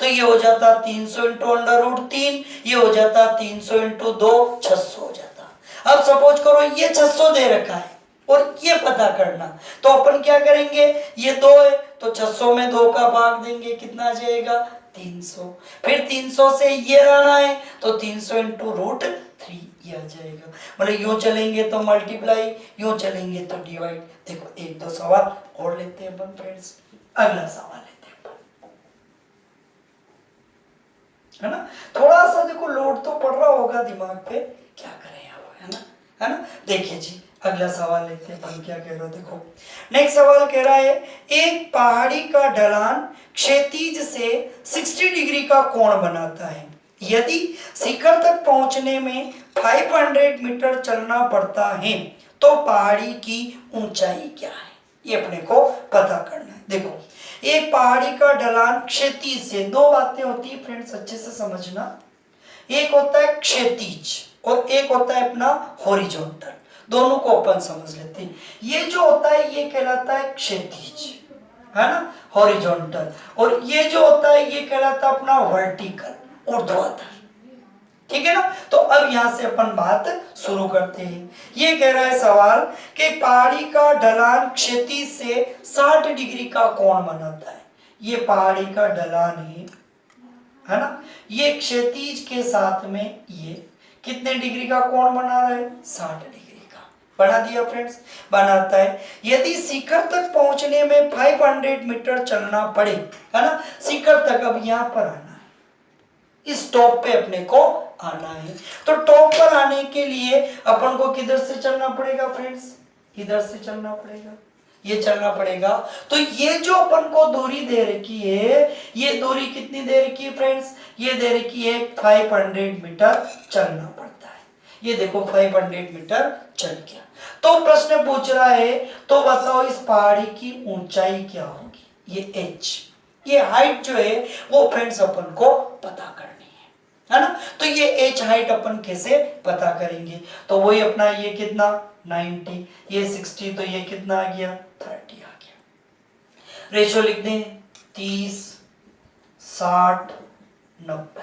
तो ये हो जाता 300 इंटू √3, ये हो जाता 300 इंटू 2, 600 हो जाता। अब सपोज करो ये 600 दे रखा है और ये पता करना, तो अपन क्या करेंगे, ये 2 है तो 600 में 2 का भाग देंगे, कितना आ जाएगा 300। फिर 300 से ये लाना है तो 300 इंटू √3 ये आ जाएगा। मतलब यूं चलेंगे तो मल्टीप्लाई, यूं चलेंगे तो डिवाइड। देखो 1-2 सवाल और लेते हैं अपन फ्रेंड्स। अगला सवाल लेते हैं अपन, है ना। थोड़ा सा देखो लोड तो पड़ रहा होगा दिमाग पे, क्या करें आप, है ना। देखिए जी अगला सवाल लेते हैं अपन, क्या कह रहा है देखो। नेक्स्ट सवाल कह रहा है, एक पहाड़ी का ढलान क्षैतिज से 60 डिग्री का कोण बनाता है। यदि शिखर तक पहुंचने में 500 मीटर चलना पड़ता है तो पहाड़ी की ऊंचाई क्या है, ये अपने को पता करना है। देखो एक पहाड़ी का ढलान क्षैतिज से, दो बातें होती है फ्रेंड्स अच्छे से समझना। एक होता है क्षैतिज और एक होता है अपना हॉरिजॉन्टल, दोनों को अपन समझ लेते हैं। ये जो होता है ये कहलाता है क्षैतिज, है ना, हॉरिजॉन्टल। और ये जो होता है ये कहलाता है अपना वर्टिकल, ऊर्ध्वाधर। ठीक है ना। तो अब यहां से अपन बात शुरू करते हैं। ये कह रहा है सवाल कि पहाड़ी का ढलान क्षैतिज से 60 डिग्री का कोण बनाता है। ये पहाड़ी का ढलान है ना, ये क्षैतिज के साथ में ये कितने डिग्री का कोण बना रहा है, 60 डिग्री का बना दिया फ्रेंड्स, बनाता है। यदि शिखर तक पहुंचने में 500 मीटर चलना पड़े, है ना, शिखर तक अब यहां पर आना है, इस टॉप पे अपने को आना है। तो टॉप पर आने के लिए अपन को किधर से चलना पड़ेगा फ्रेंड्स, इधर से चलना पड़ेगा, ये चलना पड़ेगा। तो ये जो अपन को दूरी दे रखी है, ये दूरी कितनी दे रखी है फ्रेंड्स, ये दे रखी है 500 मीटर चलना पड़ता है। ये देखो 500 मीटर चल गया। तो प्रश्न पूछ रहा है, तो बताओ इस पहाड़ी की ऊंचाई क्या होगी, ये h, ये हाइट जो है वो फ्रेंड्स अपन को पता करनी है ना। तो ये h हाइट अपन कैसे पता करेंगे, तो वही अपना ये कितना 90, ये 60, तो ये कितना आ गया 30 आ गया। रेशो लिख दें 30, 60, 90,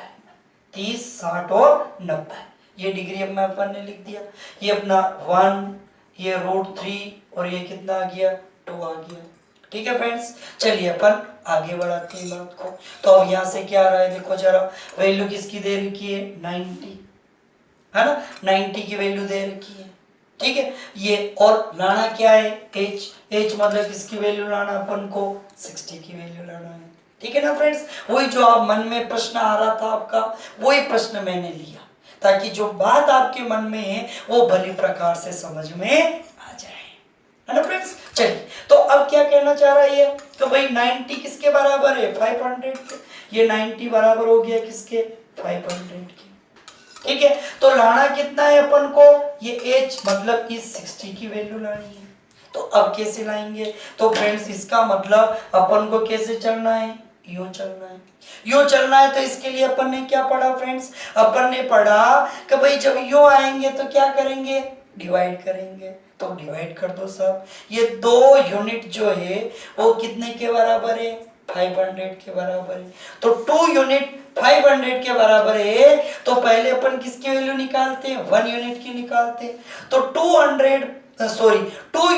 30, 60 और 90। ये डिग्री अब मैं अपन ने लिख दिया। ये अपना 1, ये √3 और ये कितना आ गया 2 आ गया। ठीक है फ्रेंड्स, चलिए अपन आगे बढ़ाते हैं बात को। तो अब यहाँ से क्या आ रहा है देखो जरा, वैल्यू किसकी दे रखी है 90, है ना, 90 की वैल्यू दे रखी है। ठीक है, ये और लाना क्या है h मतलब किसकी वैल्यू लाना अपन को 60 की वैल्यू लाना है। ठीक है ना फ्रेंड्स, वही जो आप मन में प्रश्न आ रहा था आपका, वही प्रश्न मैंने लिया ताकि जो बात आपके मन में है वो भली प्रकार से समझ में आ जाए, है ना फ्रेंड्स। चलिए तो अब क्या कहना चाह रहा है ये, तो भाई 90 किसके बराबर है 500 के, ये 90 बराबर हो गया किसके 500 के। ठीक है, तो लाना कितना है अपन को, ये h मतलब इस 60 की वैल्यू लानी है। तो अब कैसे लाएंगे, तो फ्रेंड्स इसका मतलब अपन को कैसे चलना है, यूं चलना है। यूं चलना है तो इसके लिए अपन ने क्या पढ़ा फ्रेंड्स, अपन ने पढ़ा कि भाई जब यूं आएंगे तो क्या करेंगे, डिवाइड करेंगे। तो डिवाइड कर दो सब। ये 2 यूनिट जो है वो कितने के बराबर है 500 के बराबर है। तो 2 यूनिट 500 के बराबर है, तो पहले अपन किसकी वैल्यू निकालते हैं 1 यूनिट की निकालते हैं। तो 2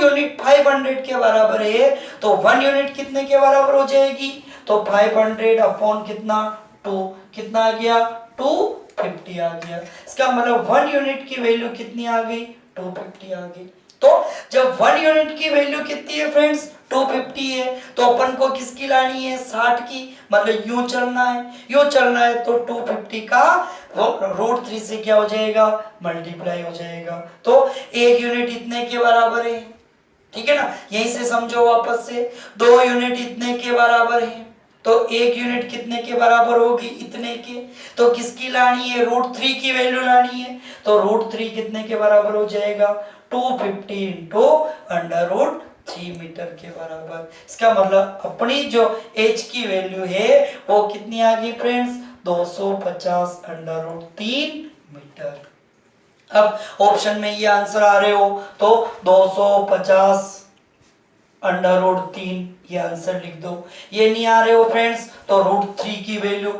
यूनिट 500 के बराबर है, तो 1 यूनिट कितने के बराबर हो जाएगी, तो 500 अपॉन कितना 2, कितना आ गया 250 आ गया। इसका मतलब 1 यूनिट की वैल्यू कितनी आ गई 250 आ गई। तो जब 1 यूनिट की वैल्यू कितनी है फ्रेंड्स, 250 है, तो अपन को किसकी लानी है, 60 की, मतलब यूं चलना है, यूं चलना है, तो 250 का √3 से क्या हो जाएगा, मल्टीप्लाई हो जाएगा, तो 1 यूनिट इतने के बराबर है, ठीक है ना, यहीं से समझो वापस से, 2 यूनिट इतने के बराबर है, तो 1 यूनिट कितने के बराबर होगी, इतने के, तो किसकी लानी है, √3 की वैल्यू लानी है, तो √3 कितने के बराबर हो जाएगा, 250 इंटू √3 मीटर के बराबर। इसका मतलब अपनी जो एच की वैल्यू है वो कितनी आ गई फ्रेंड्स, 250 √3 मीटर। अब ऑप्शन में ये आंसर आ रहे हो तो 250 √3 ये आंसर लिख दो। ये नहीं आ रहे हो फ्रेंड्स तो √3 की वैल्यू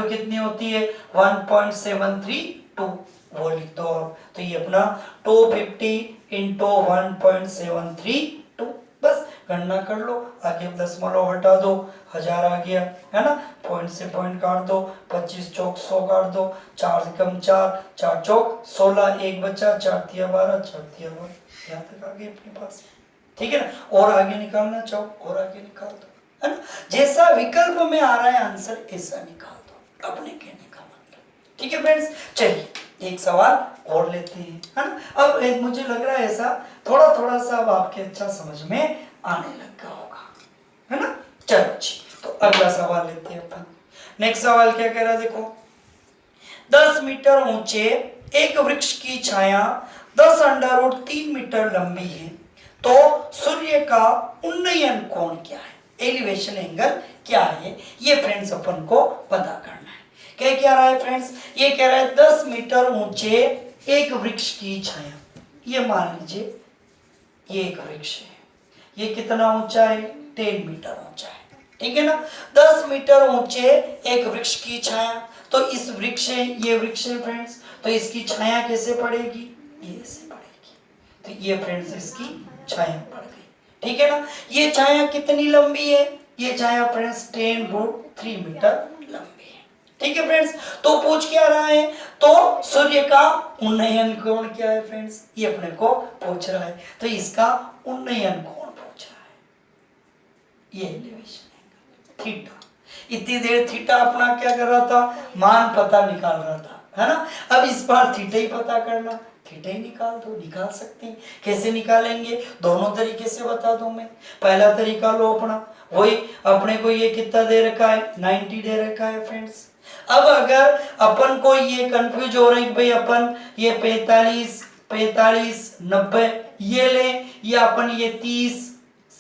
कितनी होती है, 1.732 वो लिख दो आप, तो ये अपना 250 इंटू 1.732, बस गणना कर लो, आगे दशमलव हटा दो, 1000 आ गया है ना, पॉइंट से पॉइंट काट दो, 25 चौक 100 काट दो, 4 से कम 4, 4 चौक 16, एक बचा, 4 तिया 12, 4 तिया 12, यहाँ तक आ गए अपने पास, ठीक है ना, और आगे निकालना चाहो और आगे निकाल दो, है ना, जैसा विकल्प में आ रहा है आंसर ऐसा निकाल दो, अपने कहने का मतलब, ठीक है फ्रेंड्स। चलिए एक सवाल और लेते हैं, है ना, अब मुझे लग रहा है ऐसा थोड़ा थोड़ा सा अब आपके अच्छा समझ में आने लग गया होगा, है ना। चलो जी, तो अगला सवाल लेते हैं अपन। नेक्स्ट सवाल क्या कह रहा है, देखो, 10 मीटर ऊंचे एक वृक्ष की छाया 10 √3 मीटर लंबी है, तो सूर्य का उन्नयन कोण क्या है, एलिवेशन एंगल क्या है, ये फ्रेंड्स अपन को पता करना है। क्या रहा है फ्रेंड्स, ये कह रहा है 10 मीटर ऊंचे एक वृक्ष की छाया, ये मान लीजिए ये एक वृक्ष है, ये कितना ऊंचा है, 10 मीटर ऊंचा है, ठीक है ना, 10 मीटर ऊंचे एक वृक्ष की छाया, तो इस वृक्ष है, ये वृक्ष है फ्रेंड्स, तो इसकी छाया कैसे पड़ेगी, ये ऐसे पड़ेगी, तो ये फ्रेंड्स इसकी छाया पड़ गई, ठीक है ना। ये छाया कितनी लंबी है, ये छाया फ्रेंड्स 10√3 मीटर लंबी है, ठीक है फ्रेंड्स। तो पूछ क्या रहा है, तो सूर्य का उन्नयन कोण क्या है फ्रेंड्स, ये अपने को पूछ रहा है, तो इसका उन्नयन कोण पूछ रहा है, ये एलिवेशन एंगल थीटा। इतनी देर थीटा अपना क्या कर रहा था, मान पता निकाल रहा था, है ना, अब इस बार थीटा ही पता करना, थीटा ही निकाल दो, निकाल सकते हैं, कैसे निकालेंगे, दोनों तरीके से बता दूं मैं। पहला तरीका लो अपना, वही अपने को ये कितना दे रखा है, 90 दे रखा है फ्रेंड्स। अब अगर अपन को ये कंफ्यूज हो रहा है कि भाई अपन ये 45 90 ये ले, या अपन ये 30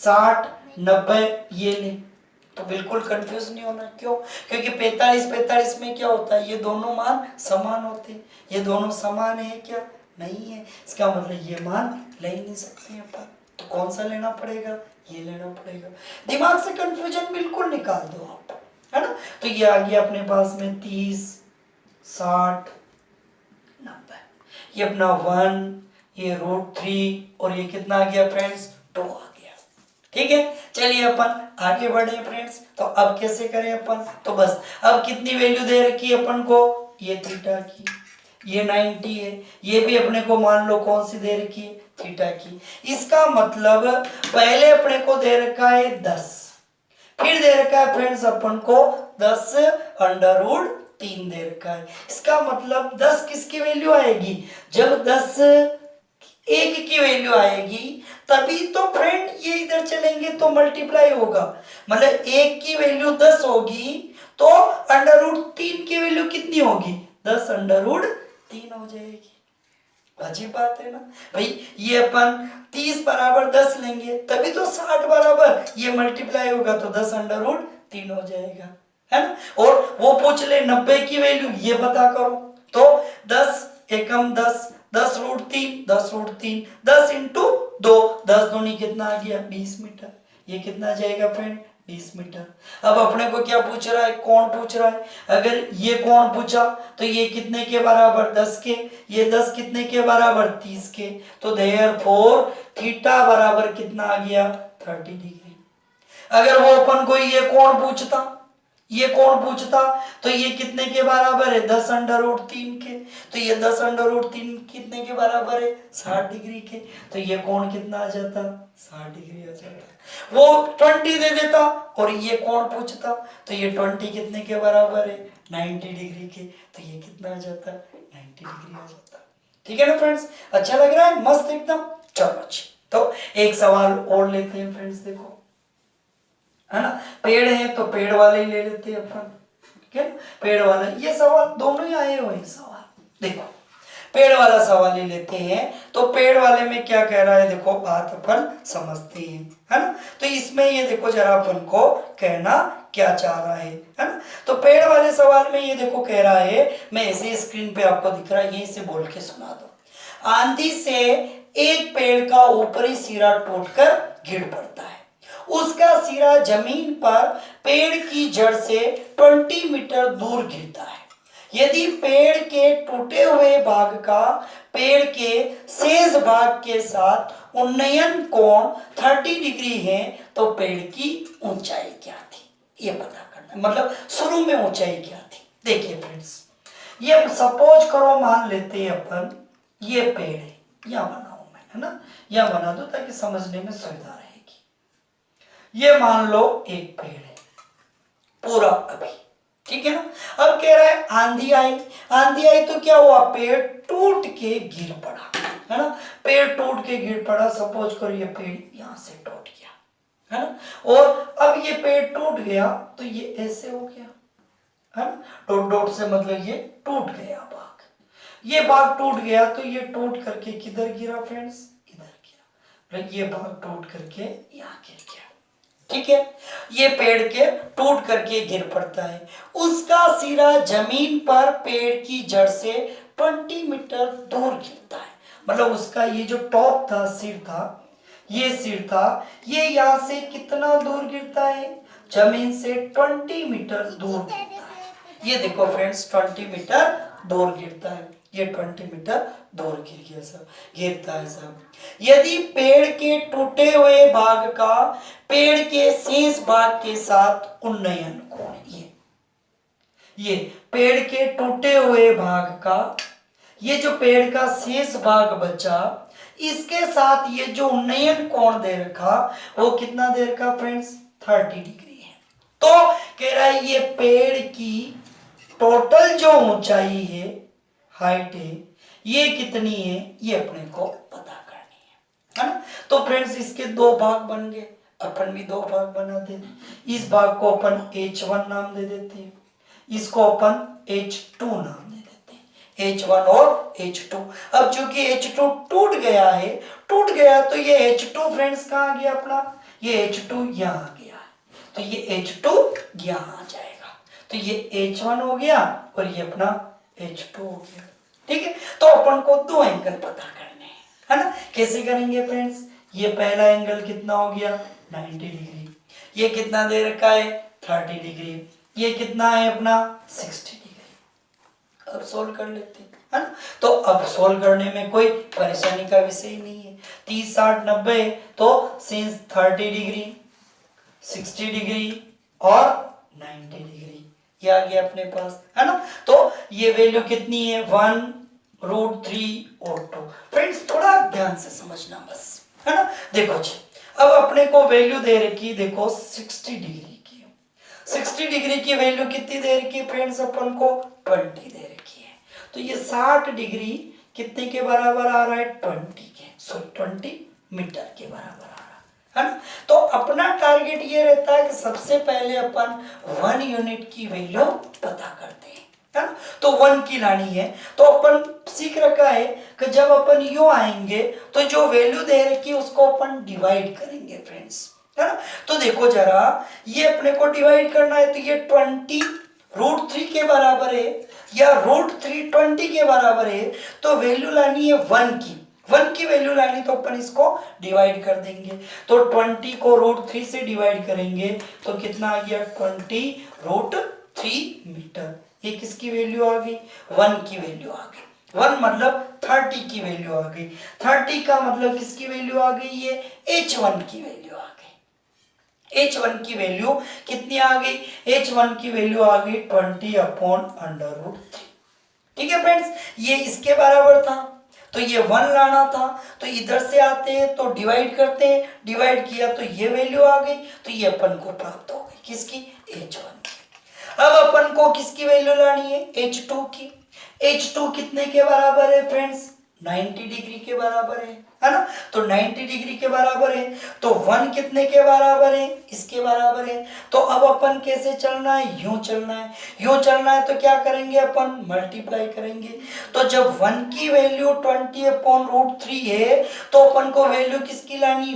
60 90 ये ले, तो बिल्कुल कंफ्यूज नहीं होना, क्यों, क्योंकि 45 में क्या होता है, ये दोनों मान समान होते हैं, ये दोनों समान है क्या, नहीं है, इसका मतलब ये मान ले ही नहीं सकते अपन, तो कौन सा लेना पड़ेगा, ये लेना पड़ेगा। दिमाग से कंफ्यूजन बिल्कुल निकाल दो आप, है ना, तो ये आ गया अपने पास में 30 60 90, ये अपना 1, ये √3 और ये कितना आ गया फ्रेंड्स, 2 आ गया, ठीक है। चलिए अपन आगे बढ़े फ्रेंड्स, तो अब कैसे करें अपन, तो बस अब कितनी वैल्यू दे रखी है अपन को, ये थीटा की, ये 90 है, ये भी अपने को मान लो कौन सी दे रखी है, थीटा की। इसका मतलब पहले अपने को दे रखा है 10, फिर दे रखा है फ्रेंड्स अपन को 10 √3 दे रखा है। इसका मतलब 10 किसकी वैल्यू आएगी, जब 10 एक की वैल्यू आएगी तभी तो फ्रेंड ये इधर चलेंगे तो मल्टीप्लाई होगा, मतलब एक की वैल्यू 10 होगी तो √3 की वैल्यू कितनी होगी, 10 √3 हो जाएगी। अजीब बात है ना भाई, ये अपन 30 बराबर 10 लेंगे तभी तो 60 बराबर ये मल्टीप्लाई होगा तो 10 √3 हो जाएगा, है ना। और वो पूछ ले 90 की वैल्यू, ये पता करो, तो 10 एकम 10 10√3 10 इंटू 2, 10 दूनी कितना आ गया, 20 मीटर, ये कितना जाएगा फ्रेंड, 20 मीटर। अब अपने को क्या पूछ रहा है, कोण पूछ रहा है, अगर ये कोण पूछा तो ये कितने के बराबर, 10 के, ये 10 कितने के बराबर, 30 के, तो देयरफॉर थीटा बराबर कितना आ गया, 30 डिग्री। अगर वो अपन को ये कोण पूछता तो ये कितने के बराबर है, 10 √3 के, तो ये 10√3 कितने के बराबर है? 60 डिग्री के। तो ये कोण कितना आ जाता? 60 डिग्री आ जाता। वो 20 दे देता और ये कोण पूछता, तो ये 20 कितने के बराबर है? 90 डिग्री के। तो ये कितना आ जाता? 90 डिग्री आ जाता। ठीक है ना फ्रेंड्स, अच्छा लग रहा है? मस्त एकदम। चलो जी, तो एक सवाल और लेते हैं फ्रेंड्स, देखो है ना, पेड़ है तो पेड़ वाले ही ले लेते हैं अपन। ठीक है, पेड़ वाला, ये सवाल दोनों ही आए हुए सवाल। देखो पेड़ वाला सवाल ही लेते हैं, तो पेड़ वाले में क्या कह रहा है, देखो बात अपन समझते हैं, है ना। तो इसमें ये देखो जरा अपन को कहना क्या चाह रहा है ना। तो पेड़ वाले सवाल में ये देखो कह रहा है, मैं ऐसे स्क्रीन पे आपको दिख रहा है, ये इसे बोल के सुना दो। आंधी से एक पेड़ का ऊपरी सिरा टूटकर गिर पड़ता है, उसका सिरा जमीन पर पेड़ की जड़ से 20 मीटर दूर गिरता है। यदि पेड़ के टूटे हुए भाग का पेड़ के शेष भाग के साथ उन्नयन कोण 30 डिग्री है, तो पेड़ की ऊंचाई क्या थी, ये पता करना। मतलब शुरू में ऊंचाई क्या थी। देखिए फ्रेंड्स, ये सपोज करो, मान लेते हैं अपन ये पेड़ है, यहां बनाऊं मैं, है ना, यहां बना दो ताकि समझने में सुविधा रहेगी। ये मान लो एक पेड़ है पूरा अभी, ठीक है ना। अब कह रहा है आंधी आई, आंधी आई तो क्या हुआ, पेड़ टूट के गिर पड़ा, है ना, पेड़ टूट के गिर पड़ा। सपोज करो ये पेड़ यहां से टूट गया, है ना, और अब ये पेड़ टूट गया तो ये ऐसे हो गया, है ना, डॉट डॉट से मतलब ये टूट गया भाग। ये भाग टूट गया तो ये टूट करके किधर गिरा फ्रेंड्स, इधर गिरा। ये भाग टूट करके यहाँ गिर गया, ठीक है। ये पेड़ के टूट करके गिर पड़ता है, उसका सिरा जमीन पर पेड़ की जड़ से 20 मीटर दूर गिरता है। मतलब उसका ये जो टॉप था, सिर था, ये सिर था, ये यहाँ से कितना दूर गिरता है, जमीन से 20 मीटर दूर गिरता है। ये देखो फ्रेंड्स 20 मीटर दूर गिरता है, ये 20 मीटर दूर गिर गया सब, गिरता है सब। यदि पेड़ के टूटे हुए भाग का पेड़ के शेष भाग के साथ उन्नयन कोण, ये पेड़ के टूटे हुए भाग का, ये जो पेड़ का शेष भाग बचा, इसके साथ ये जो उन्नयन कोण दे रखा, वो कितना दे रखा फ्रेंड्स, 30 डिग्री है। तो कह रहा है ये पेड़ की टोटल जो ऊंचाई है, हाइट है, ये कितनी है, ये अपने को पता करनी है ना। तो फ्रेंड्स इसके दो भाग बन गए, अपन भी दो भाग बना देते। इस भाग को अपन H1 नाम दे देते हैं, इसको अपन H2 नाम दे देते हैं, H1 और H2। अब चूंकि H2 टूट गया है, टूट गया तो ये H2 फ्रेंड्स कहाँ आ गया अपना, ये H2 यहाँ आ गया, तो ये H2 यहाँ आ जाएगा। तो ये H1 हो गया और ये अपना H2 हो गया, ठीक है। तो अपन को दो एंगल पता करने हैं, है ना। कैसे करेंगे फ्रेंड्स, ये पहला एंगल कितना हो गया, 90 डिग्री, ये कितना दे रखा है, 30 डिग्री, ये कितना है अपना 60 डिग्री। अब सोल्व कर लेते हैं, है ना। तो अब सोल्व करने में कोई परेशानी का विषय नहीं है। 30 60 90, तो सिंस 30 डिग्री 60 डिग्री और 90 डिग्री, ये आ गया अपने पास, है ना। तो ये वैल्यू कितनी है, 1√3 और 2। फ्रेंड्स थोड़ा ध्यान से समझना बस, है ना। देखो जी, अब अपने को वैल्यू दे रखी, देखो 60 डिग्री की, 60 डिग्री की वैल्यू कितनी दे रखी फ्रेंड्स, अपन को 20 दे रखी है। तो ये 60 डिग्री कितने के बराबर आ रहा है, 20 मीटर के बराबर आ रहा है ना। तो अपना टारगेट ये रहता है कि सबसे पहले अपन 1 यूनिट की वैल्यू पता करते हैं, है ना। तो 1 की लानी है, तो अपन सीख रखा है कि जब अपन यूं आएंगे तो जो वैल्यू दे रखी है उसको अपन डिवाइड करेंगे फ्रेंड्स, है ना। तो देखो जरा, ये अपने को डिवाइड करना है, तो ये 20√3 के बराबर है या √3 20 के बराबर है, तो वैल्यू लानी है 1 की, 1 की वैल्यू लानी, तो अपन इसको डिवाइड कर देंगे। तो 20 को √3 से डिवाइड करेंगे तो कितना आ गया, 20√3 मीटर। ये किसकी वैल्यू आ गई, 1 की वैल्यू आ गई। 1 मतलब 30 की वैल्यू आ गई, 30 का मतलब किसकी वैल्यू आ गई, ये H1 की वैल्यू आ गई। H1 की वैल्यू कितनी आ गई, H1 की वैल्यू आ गई 20/√3, ठीक है है फ्रेंड्स, ये इसके बराबर था तो ये 1 लाना था, तो इधर से आते हैं तो डिवाइड करते हैं, डिवाइड किया तो ये वैल्यू आ गई, तो ये अपन को प्राप्त हो गई किसकी, H1 की। अब अपन को किसकी वैल्यू लानी है, H2 की। H2 कितने के बराबर है फ्रेंड्स, 90 डिग्री के बराबर है ना, तो 90 डिग्री के बराबर है, तो 1 कितने के बराबर है, इसके बराबर है। तो अब अपन कैसे चलना है, यूं चलना है, यूं चलना है तो क्या करेंगे अपन, मल्टीप्लाई करेंगे। तो जब 1 की वैल्यू 20/√3 है तो अपन को वैल्यू किसकी लानी,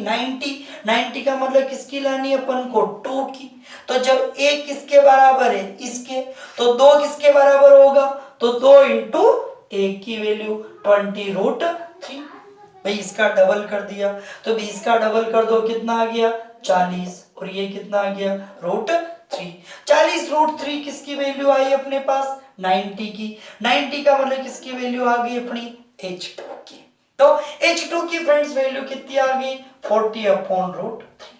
90 का मतलब किसकी लानी है अपन को, 2 की। तो जब 1 किसके बराबर है, इसके, तो 2 किसके बराबर होगा, तो 2 इंटू 1 की वैल्यू 20√3, भाई इसका डबल कर दिया, तो 20 का डबल कर दो कितना आ गया, 40, और ये कितना आ गया, √3। 40√3 किसकी वैल्यू आई अपने पास, 90 की। 90 का मतलब किसकी वैल्यू आ गई अपनी, H2 की। तो H2 की फ्रेंड्स वैल्यू कितनी आ गई, 40/√3।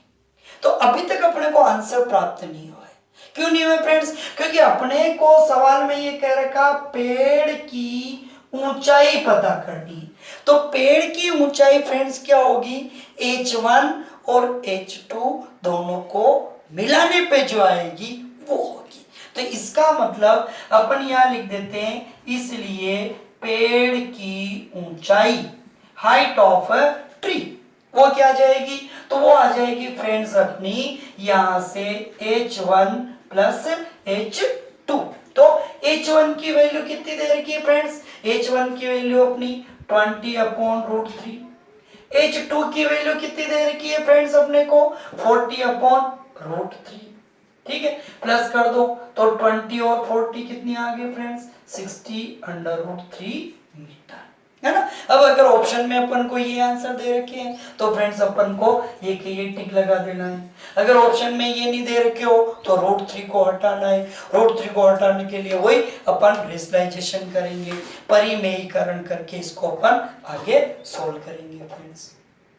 तो अभी तक अपने को आंसर प्राप्त नहीं हुआ है, क्यों नहीं हुआ फ्रेंड्स, क्योंकि अपने को सवाल में ये कह रखा पेड़ की ऊंचाई पता करनी। तो पेड़ की ऊंचाई फ्रेंड्स क्या होगी, H1 और H2 दोनों को मिलाने पे जो आएगी वो होगी। तो इसका मतलब अपन यहां लिख देते हैं, इसलिए पेड़ की ऊंचाई, हाइट ऑफ ट्री, वो क्या जाएगी, तो वो आ जाएगी फ्रेंड्स अपनी यहां से H1 प्लस H2। तो H1 की वैल्यू कितनी दे रखी है फ्रेंड्स, H1 की वैल्यू अपनी 20/√3। H2 की वैल्यू कितनी दे रखी है फ्रेंड्स अपने को, 40/√3। ठीक है, प्लस कर दो तो 20 और 40 कितनी आ गई फ्रेंड्स, 60/√3 मीटर, है ना। अब अगर ऑप्शन में अपन को ये आंसर दे रखे हैं तो फ्रेंड्स अपन को ये टिक लगा देना है। अगर ऑप्शन में ये नहीं दे रखे हो तो √3 को हटाना है। √3 को हटाने के लिए वही अपन रेशनलाइजेशन करेंगे, परिमेयीकरण करके इसको अपन आगे सोल्व करेंगे फ्रेंड्स।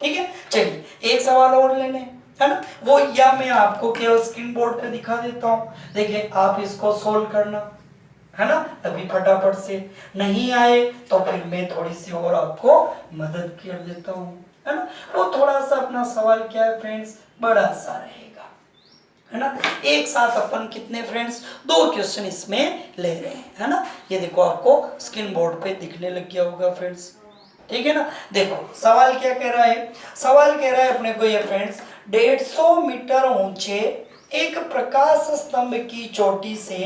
ठीक है, चलिए एक सवाल और लेने, है ना, वो या मैं आपको केवल स्क्रीन बोर्ड पे दिखा देता हूँ, देखिए आप इसको सोल्व करना, है ना, अभी फटाफट से। नहीं आए तो फिर मैं थोड़ी सी और आपको मदद कर देता हूँ, है ना। वो थोड़ा सा अपना सवाल क्या है फ्रेंड्स, बड़ा सा रहेगा, है ना। एक साथ अपन कितने फ्रेंड्स, 2 क्वेश्चन इसमें ले रहे हैं, है ना। ये देखो आपको स्क्रीन बोर्ड पे दिखने लग गया होगा फ्रेंड्स, ठीक है ना। देखो सवाल क्या कह रहा है, सवाल कह रहा है अपने को ये फ्रेंड्स, 150 मीटर ऊंचे एक प्रकाश स्तंभ की चोटी से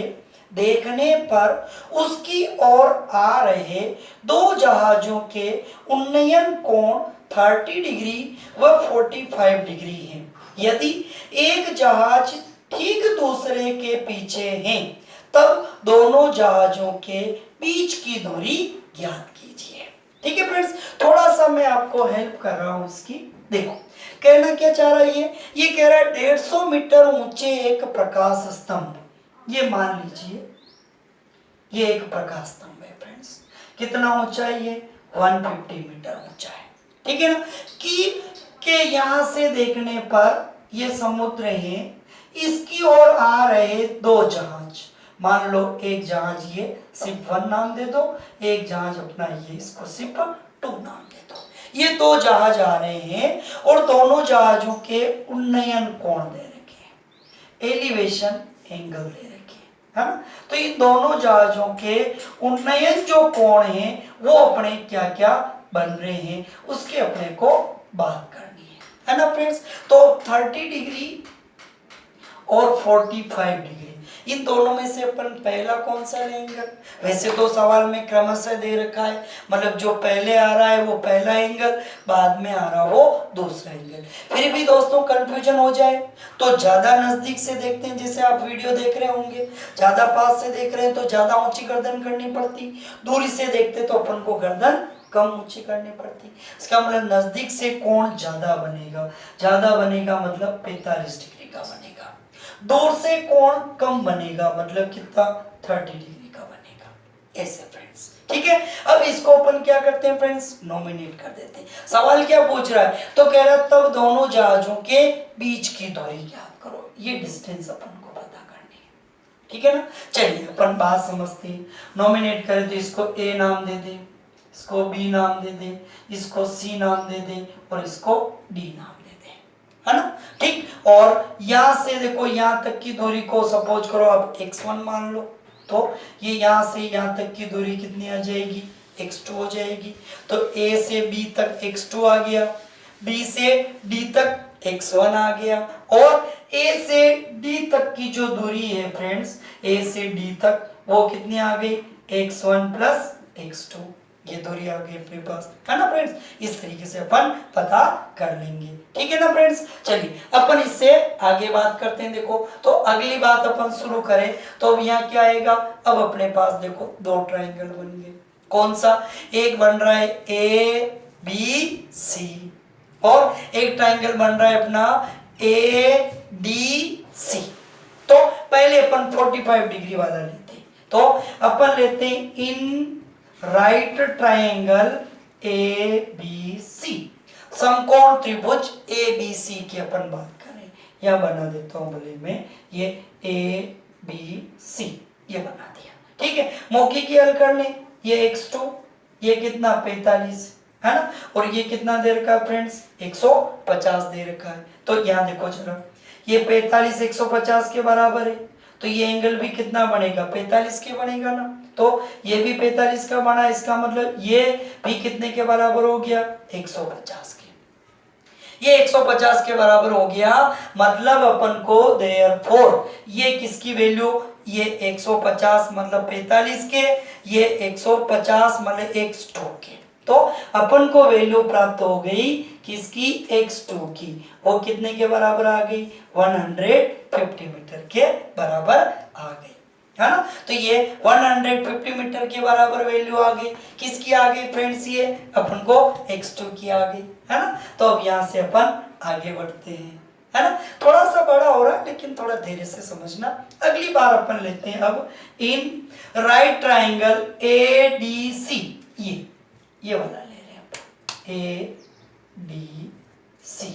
देखने पर उसकी ओर आ रहे 2 जहाजों के उन्नयन कोण 30 डिग्री व 45 डिग्री है। यदि एक जहाज ठीक दूसरे के पीछे है तब दोनों जहाजों के बीच की दूरी ज्ञात कीजिए। ठीक है फ्रेंड्स, थोड़ा सा मैं आपको हेल्प कर रहा हूं इसकी। देखो कहना क्या चाह रहा है, ये कह रहा है 150 मीटर ऊंचे एक प्रकाश स्तंभ, ये मान लीजिए ये एक प्रकाश स्तंभ है फ्रेंड्स। कितना ऊंचा है ये, 150 मीटर ऊंचा है, ठीक है ना। कि यहां से देखने पर ये समुद्र है, इसकी ओर आ रहे 2 जहाज, मान लो एक जहाज ये शिप 1 नाम दे दो, एक जहाज अपना ये इसको शिप 2 नाम दे दो। ये 2 जहाज आ रहे हैं और दोनों जहाजों के उन्नयन कोण दे रखे हैं, एलिवेशन एंगल दे रखे हैं, है ना। तो इन दोनों जहाजों के उन्नयन जो कोण हैं वो अपने क्या क्या बन रहे हैं उसके अपने को बात करनी है ना फ्रेंड्स। तो 30 डिग्री और 45 डिग्री, इन दोनों में से अपन पहला कौन सा लेंगे। वैसे तो सवाल में क्रमशः दे रखा है, मतलब जो पहले आ रहा है वो पहला एंगल, बाद में आ रहा वो दूसरा एंगल। फिर भी दोस्तों कंफ्यूजन हो जाए तो ज्यादा नजदीक से देखते हैं, जैसे आप वीडियो देख रहे होंगे, ज्यादा पास से देख रहे हैं तो ज्यादा ऊंची गर्दन करनी पड़ती, दूरी से देखते तो अपन को गर्दन कम ऊंची करनी पड़ती। इसका मतलब नजदीक से कोण ज्यादा बनेगा, ज्यादा बनेगा मतलब 45 डिग्री का बनेगा, दूर से कोण कम बनेगा मतलब कितना, 30 डिग्री का बनेगा, ऐसे फ्रेंड्स। ठीक है, अब इसको अपन क्या करते हैं फ्रेंड्स, नॉमिनेट कर देते हैं। सवाल क्या पूछ रहा है, तो कह रहा है तब दोनों जहाजों के बीच की दूरी ज्ञात करो, ये डिस्टेंस अपन को पता करनी है। ठीक है ना। चलिए अपन बात समझते हैं। नॉमिनेट करें तो इसको ए नाम दे दें, इसको बी नाम दे दें, इसको सी नाम दे दें और इसको डी नाम दे दें, है ना। ठीक, और यहां से देखो यहां तक की दूरी को सपोज करो आप x1 मान लो, तो ये यहां से यहां तक की दूरी कितनी आ जाएगी, x2 हो जाएगी। तो a से b तक x2 आ गया, b से d तक x1 आ गया, और a से d तक की जो दूरी है फ्रेंड्स, a से d तक वो कितनी आ गई, x1 प्लस x2, ये दूरी आ गई अपने पास, है ना फ्रेंड्स। इस तरीके से अपन पता कर लेंगे, ठीक है ना फ्रेंड्स। चलिए अपन इससे आगे बात करते हैं। देखो तो अगली बात अपन शुरू करें तो अब यहाँ क्या आएगा, अब अपने पास देखो दो ट्राइंगल बन गए। कौन सा, एक बन रहा है ए बी सी, और एक ट्राइंगल बन रहा है अपना ए डी सी। तो पहले अपन 45 डिग्री वाला लेते हैं, तो अपन लेते हैं in right triangle A B C, समकोण त्रिभुज ए बी सी की अपन बात करें। यह बना देता हूं भले में, ये ए बी सी ये बना दिया, ठीक है। मौखिक की हल कर लें, ये x2 ये कितना 45 है ना, और ये कितना दे रखा है फ्रेंड्स 150 दे रखा है। तो यहाँ देखो जरा, ये 45 150 के बराबर है, तो ये एंगल भी कितना बनेगा 45 के बनेगा ना, तो ये भी 45 का बना, इसका मतलब ये भी कितने के बराबर हो गया 150 के। ये 150 के बराबर हो गया, मतलब अपन को देयरफॉर ये किसकी वैल्यू, ये 150 मतलब 45 के, ये 150 मतलब x2 के। तो अपन को वैल्यू प्राप्त हो गई किसकी, x2 की, वो कितने के बराबर आ गई 150 मीटर के बराबर आ गई, है ना। तो ये 150 मीटर के बराबर वैल्यू आ गई, किसकी आ गई फ्रेंड्स, ये अपन को x2 की आ गई, है ना। तो अब यहाँ से अपन आगे बढ़ते हैं, है ना। थोड़ा सा बड़ा हो रहा है लेकिन थोड़ा धीरे से समझना। अगली बार अपन लेते हैं अब in right triangle A D C, ये वाला ले रहे हैं अपन, ए डी सी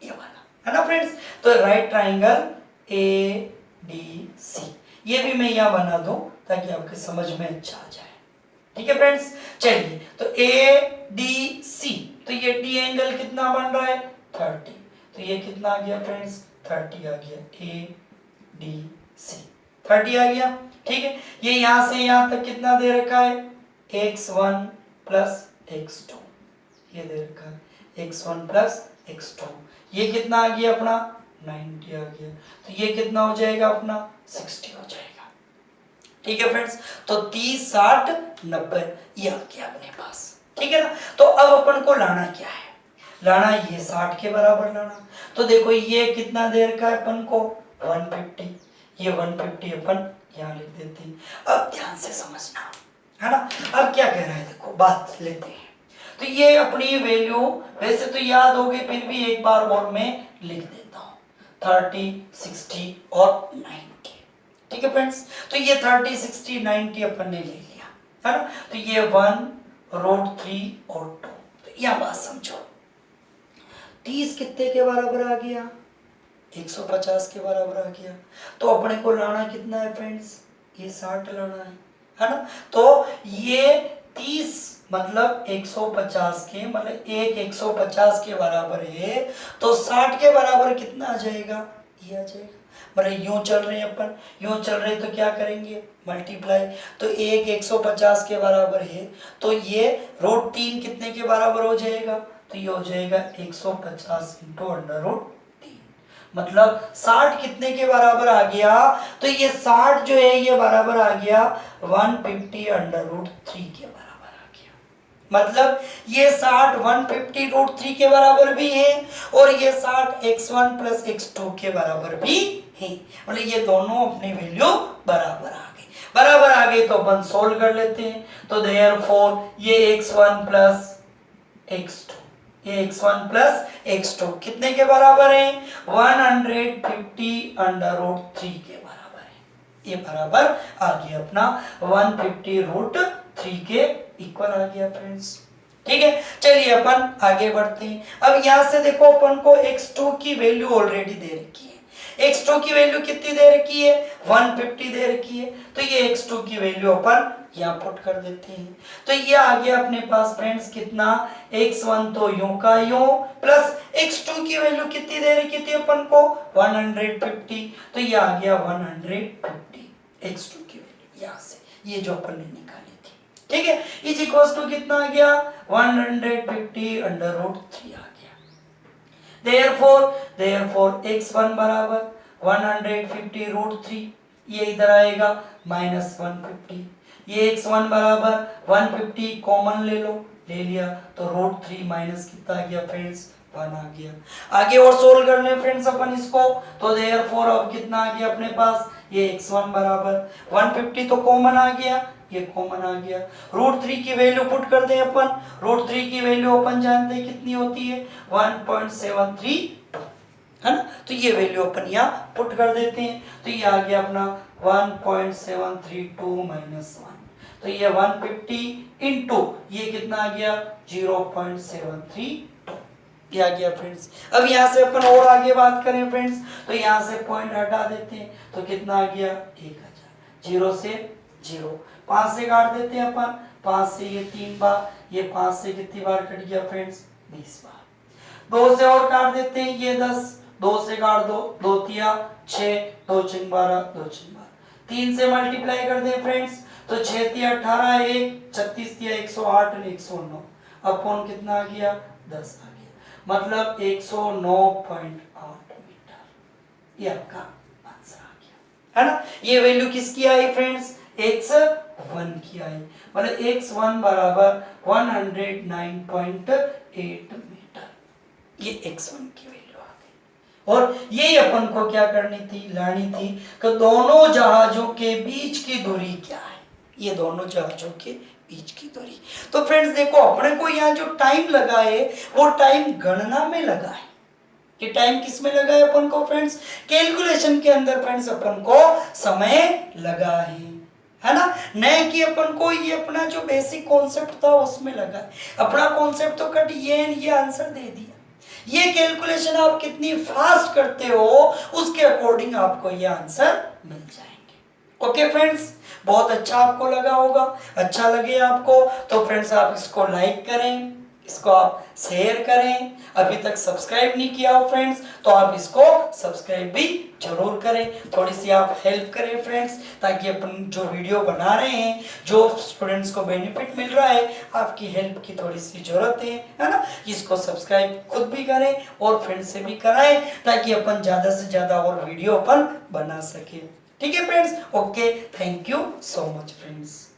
ये वाला, है ना फ्रेंड्स। तो right triangle A D C ये भी मैं यहाँ बना दूं ताकि आपके समझ में अच्छा आ जाए, ठीक है फ्रेंड्स। चलिए तो ए डी सी, तो ये डी एंगल कितना बन रहा है 30, तो ये कितना आ गया फ्रेंड्स 30 आ गया, ए डी सी 30 आ गया, ठीक है। ये यहां से यहां तक कितना दे रखा है x1 प्लस x2, ये दे रखा है x1 प्लस x2, ये कितना आ गया अपना 90 आ गया, तो ये कितना हो जाएगा अपना 60 हो जाएगा, ठीक है फ्रेंड्स। तो 30 60 90 ये आ गया अपने पास, ठीक है ना। तो अब अपन को लाना क्या है, लाना ये 60 के बराबर लाना। तो देखो ये कितना दे रखा है अपन को 150, ये 150 अपन यहाँ लिख देते हैं। अब ध्यान से समझना, है ना। अब क्या कह रहा है देखो, बात लेते हैं। तो ये अपनी वैल्यू वैसे तो याद होगी, फिर भी एक बार और मैं लिख देता हूँ 30 60 और 90, ठीक है फ्रेंड्स। तो ये 30 60 90 अपन ने ले लिया, है ना। तो ये 1√3 और 2, तो यह बात समझो। 30 कितने के बराबर आ गया 150 के बराबर आ गया, तो अपने को लाना कितना है फ्रेंड्स, ये 60 लाना है ना। तो ये 30 मतलब 150 के, मतलब एक 150 के बराबर है, तो 60 के बराबर कितना आ जाएगा, ये आ जाएगा। मतलब यूं चल रहे हैं अपन, यूं चल रहे हैं तो क्या करेंगे मल्टीप्लाई, तो एक 150 के बराबर है, तो ये √3 कितने के बराबर हो जाएगा, तो ये हो जाएगा 150 इंटू √3, मतलब 60 कितने के बराबर आ गया, तो ये 60 जो है ये बराबर आ गया 150 √3 के बराबर आ गया। मतलब ये 60 150 √3 के बराबर भी है, और ये 60 x1 प्लस x2 के बराबर भी है, मतलब ये दोनों अपनी वैल्यू बराबर आ गई। बराबर आ गई तो अपन सोल्व कर लेते हैं। तो देयरफॉर ये x1 प्लस x2, ये x1 प्लस x2 कितने के बराबर है 150 √3 के बराबर है, ये बराबर आ गया अपना 150 √3 के इक्वल आ गया फ्रेंड्स, ठीक है। चलिए अपन आगे बढ़ते हैं। अब यहां से देखो अपन को x2 की वैल्यू ऑलरेडी दे रखी है, x2 की वैल्यू कितनी दे रखी है, 150 दे रखी है, तो ये x2 की वैल्यू अपन यहाँ पुट कर देते हैं। तो ये आ गया अपने पास फ्रेंड्स कितना, x1 तो यूं का यूं प्लस x2 की वैल्यू कितनी दे रखी थी अपन को 150, तो ये आ गया 150 x2 की वैल्यू यहाँ से, ये जो अपन ने निकाली थी। ठीक है, इज इक्वल्स टू कितना आ गया 150 अंडर रूट 3 आ गया। therefore x1 बराबर 150 रूट 3, ये इधर आएगा माइनस 150, ये x1 बराबर 150 कॉमन ले लो, ले लिया तो रूट 3 माइनस कितना आ गया फ्रेंड्स 1 आ गया। आगे और सोल्व करने फ्रेंड्स अपन इसको, तो therefore अब कितना आ गया अपने पास, ये x1 बराबर 150 तो कॉमन आ गया, ये कॉमन आ गया, रूट 3 की वैल्यू पुट कर दें अपन, रूट 3 की वैल्यू अपन जानते हैं कितनी होती है 1.73, है ना, तो ये वैल्यू अपन यहाँ पुट कर देते हैं, तो ये आ गया अपना 1.732 माइनस 1, तो ये 150 इंटू ये कितना आ गया 0.732, ये आ गया फ्रेंड्स। अब यहाँ से अपन और आगे बात करें फ्रेंड्स, तो यहाँ से पॉइंट हटा देते हैं, तो कितना आ गया 1000, 0 से 0, 5 से काट देते हैं अपन, 5 से ये 3 बार, ये 5 से कितनी बार कट गया फ्रेंड्स 20 बार, 2 से और काट देते हैं, ये 10, 2 से काट दो, 2 तिया 6, 2 6 12, 2 6 12, 3 से मल्टीप्लाई कर दें फ्रेंड्स, तो 6 तिया 18, 1 36 तिया 108 और 109, अपॉन कितना आ गया 10 आ गया, मतलब 109.8 मीटर, ये आपका आंसर आ गया, है ना। ये वैल्यू किसकी आई फ्रेंड्स, x1 की आई, मतलब x1 बराबर 109.8 मीटर, ये x1 की वैल्यू आ गई। और ये अपन को क्या करनी थी, लानी थी कि दोनों जहाजों के बीच की दूरी क्या है, ये दोनों जहाजों के बीच की दूरी। तो फ्रेंड्स देखो, अपने को यहाँ जो टाइम लगा है वो टाइम गणना में लगा है, ये टाइम किस में लगा है अपन को फ्रेंड्स, कैलकुलेशन के अंदर फ्रेंड्स अपन को समय लगा है ना, न कि अपन को ये अपना जो बेसिक कॉन्सेप्ट था उसमें लगा है। अपना कॉन्सेप्ट तो कट ये आंसर दे दिया, ये कैलकुलेशन आप कितनी फास्ट करते हो उसके अकॉर्डिंग आपको ये आंसर मिल जाएंगे। ओके फ्रेंड्स, बहुत अच्छा आपको लगा होगा, अच्छा लगे आपको तो फ्रेंड्स आप इसको लाइक करें, इसको आप शेयर करें, अभी तक सब्सक्राइब नहीं किया हो फ्रेंड्स तो आप इसको सब्सक्राइब भी जरूर करें, थोड़ी सी आप हेल्प करें फ्रेंड्स, ताकि अपन जो वीडियो बना रहे हैं, जो स्टूडेंट्स को बेनिफिट मिल रहा है, आपकी हेल्प की थोड़ी सी जरूरत है ना। इसको सब्सक्राइब खुद भी करें और फ्रेंड्स से भी कराएं, ताकि अपन ज़्यादा से ज़्यादा और वीडियो अपन बना सकें। ठीक है friends, okay, thank you so much friends.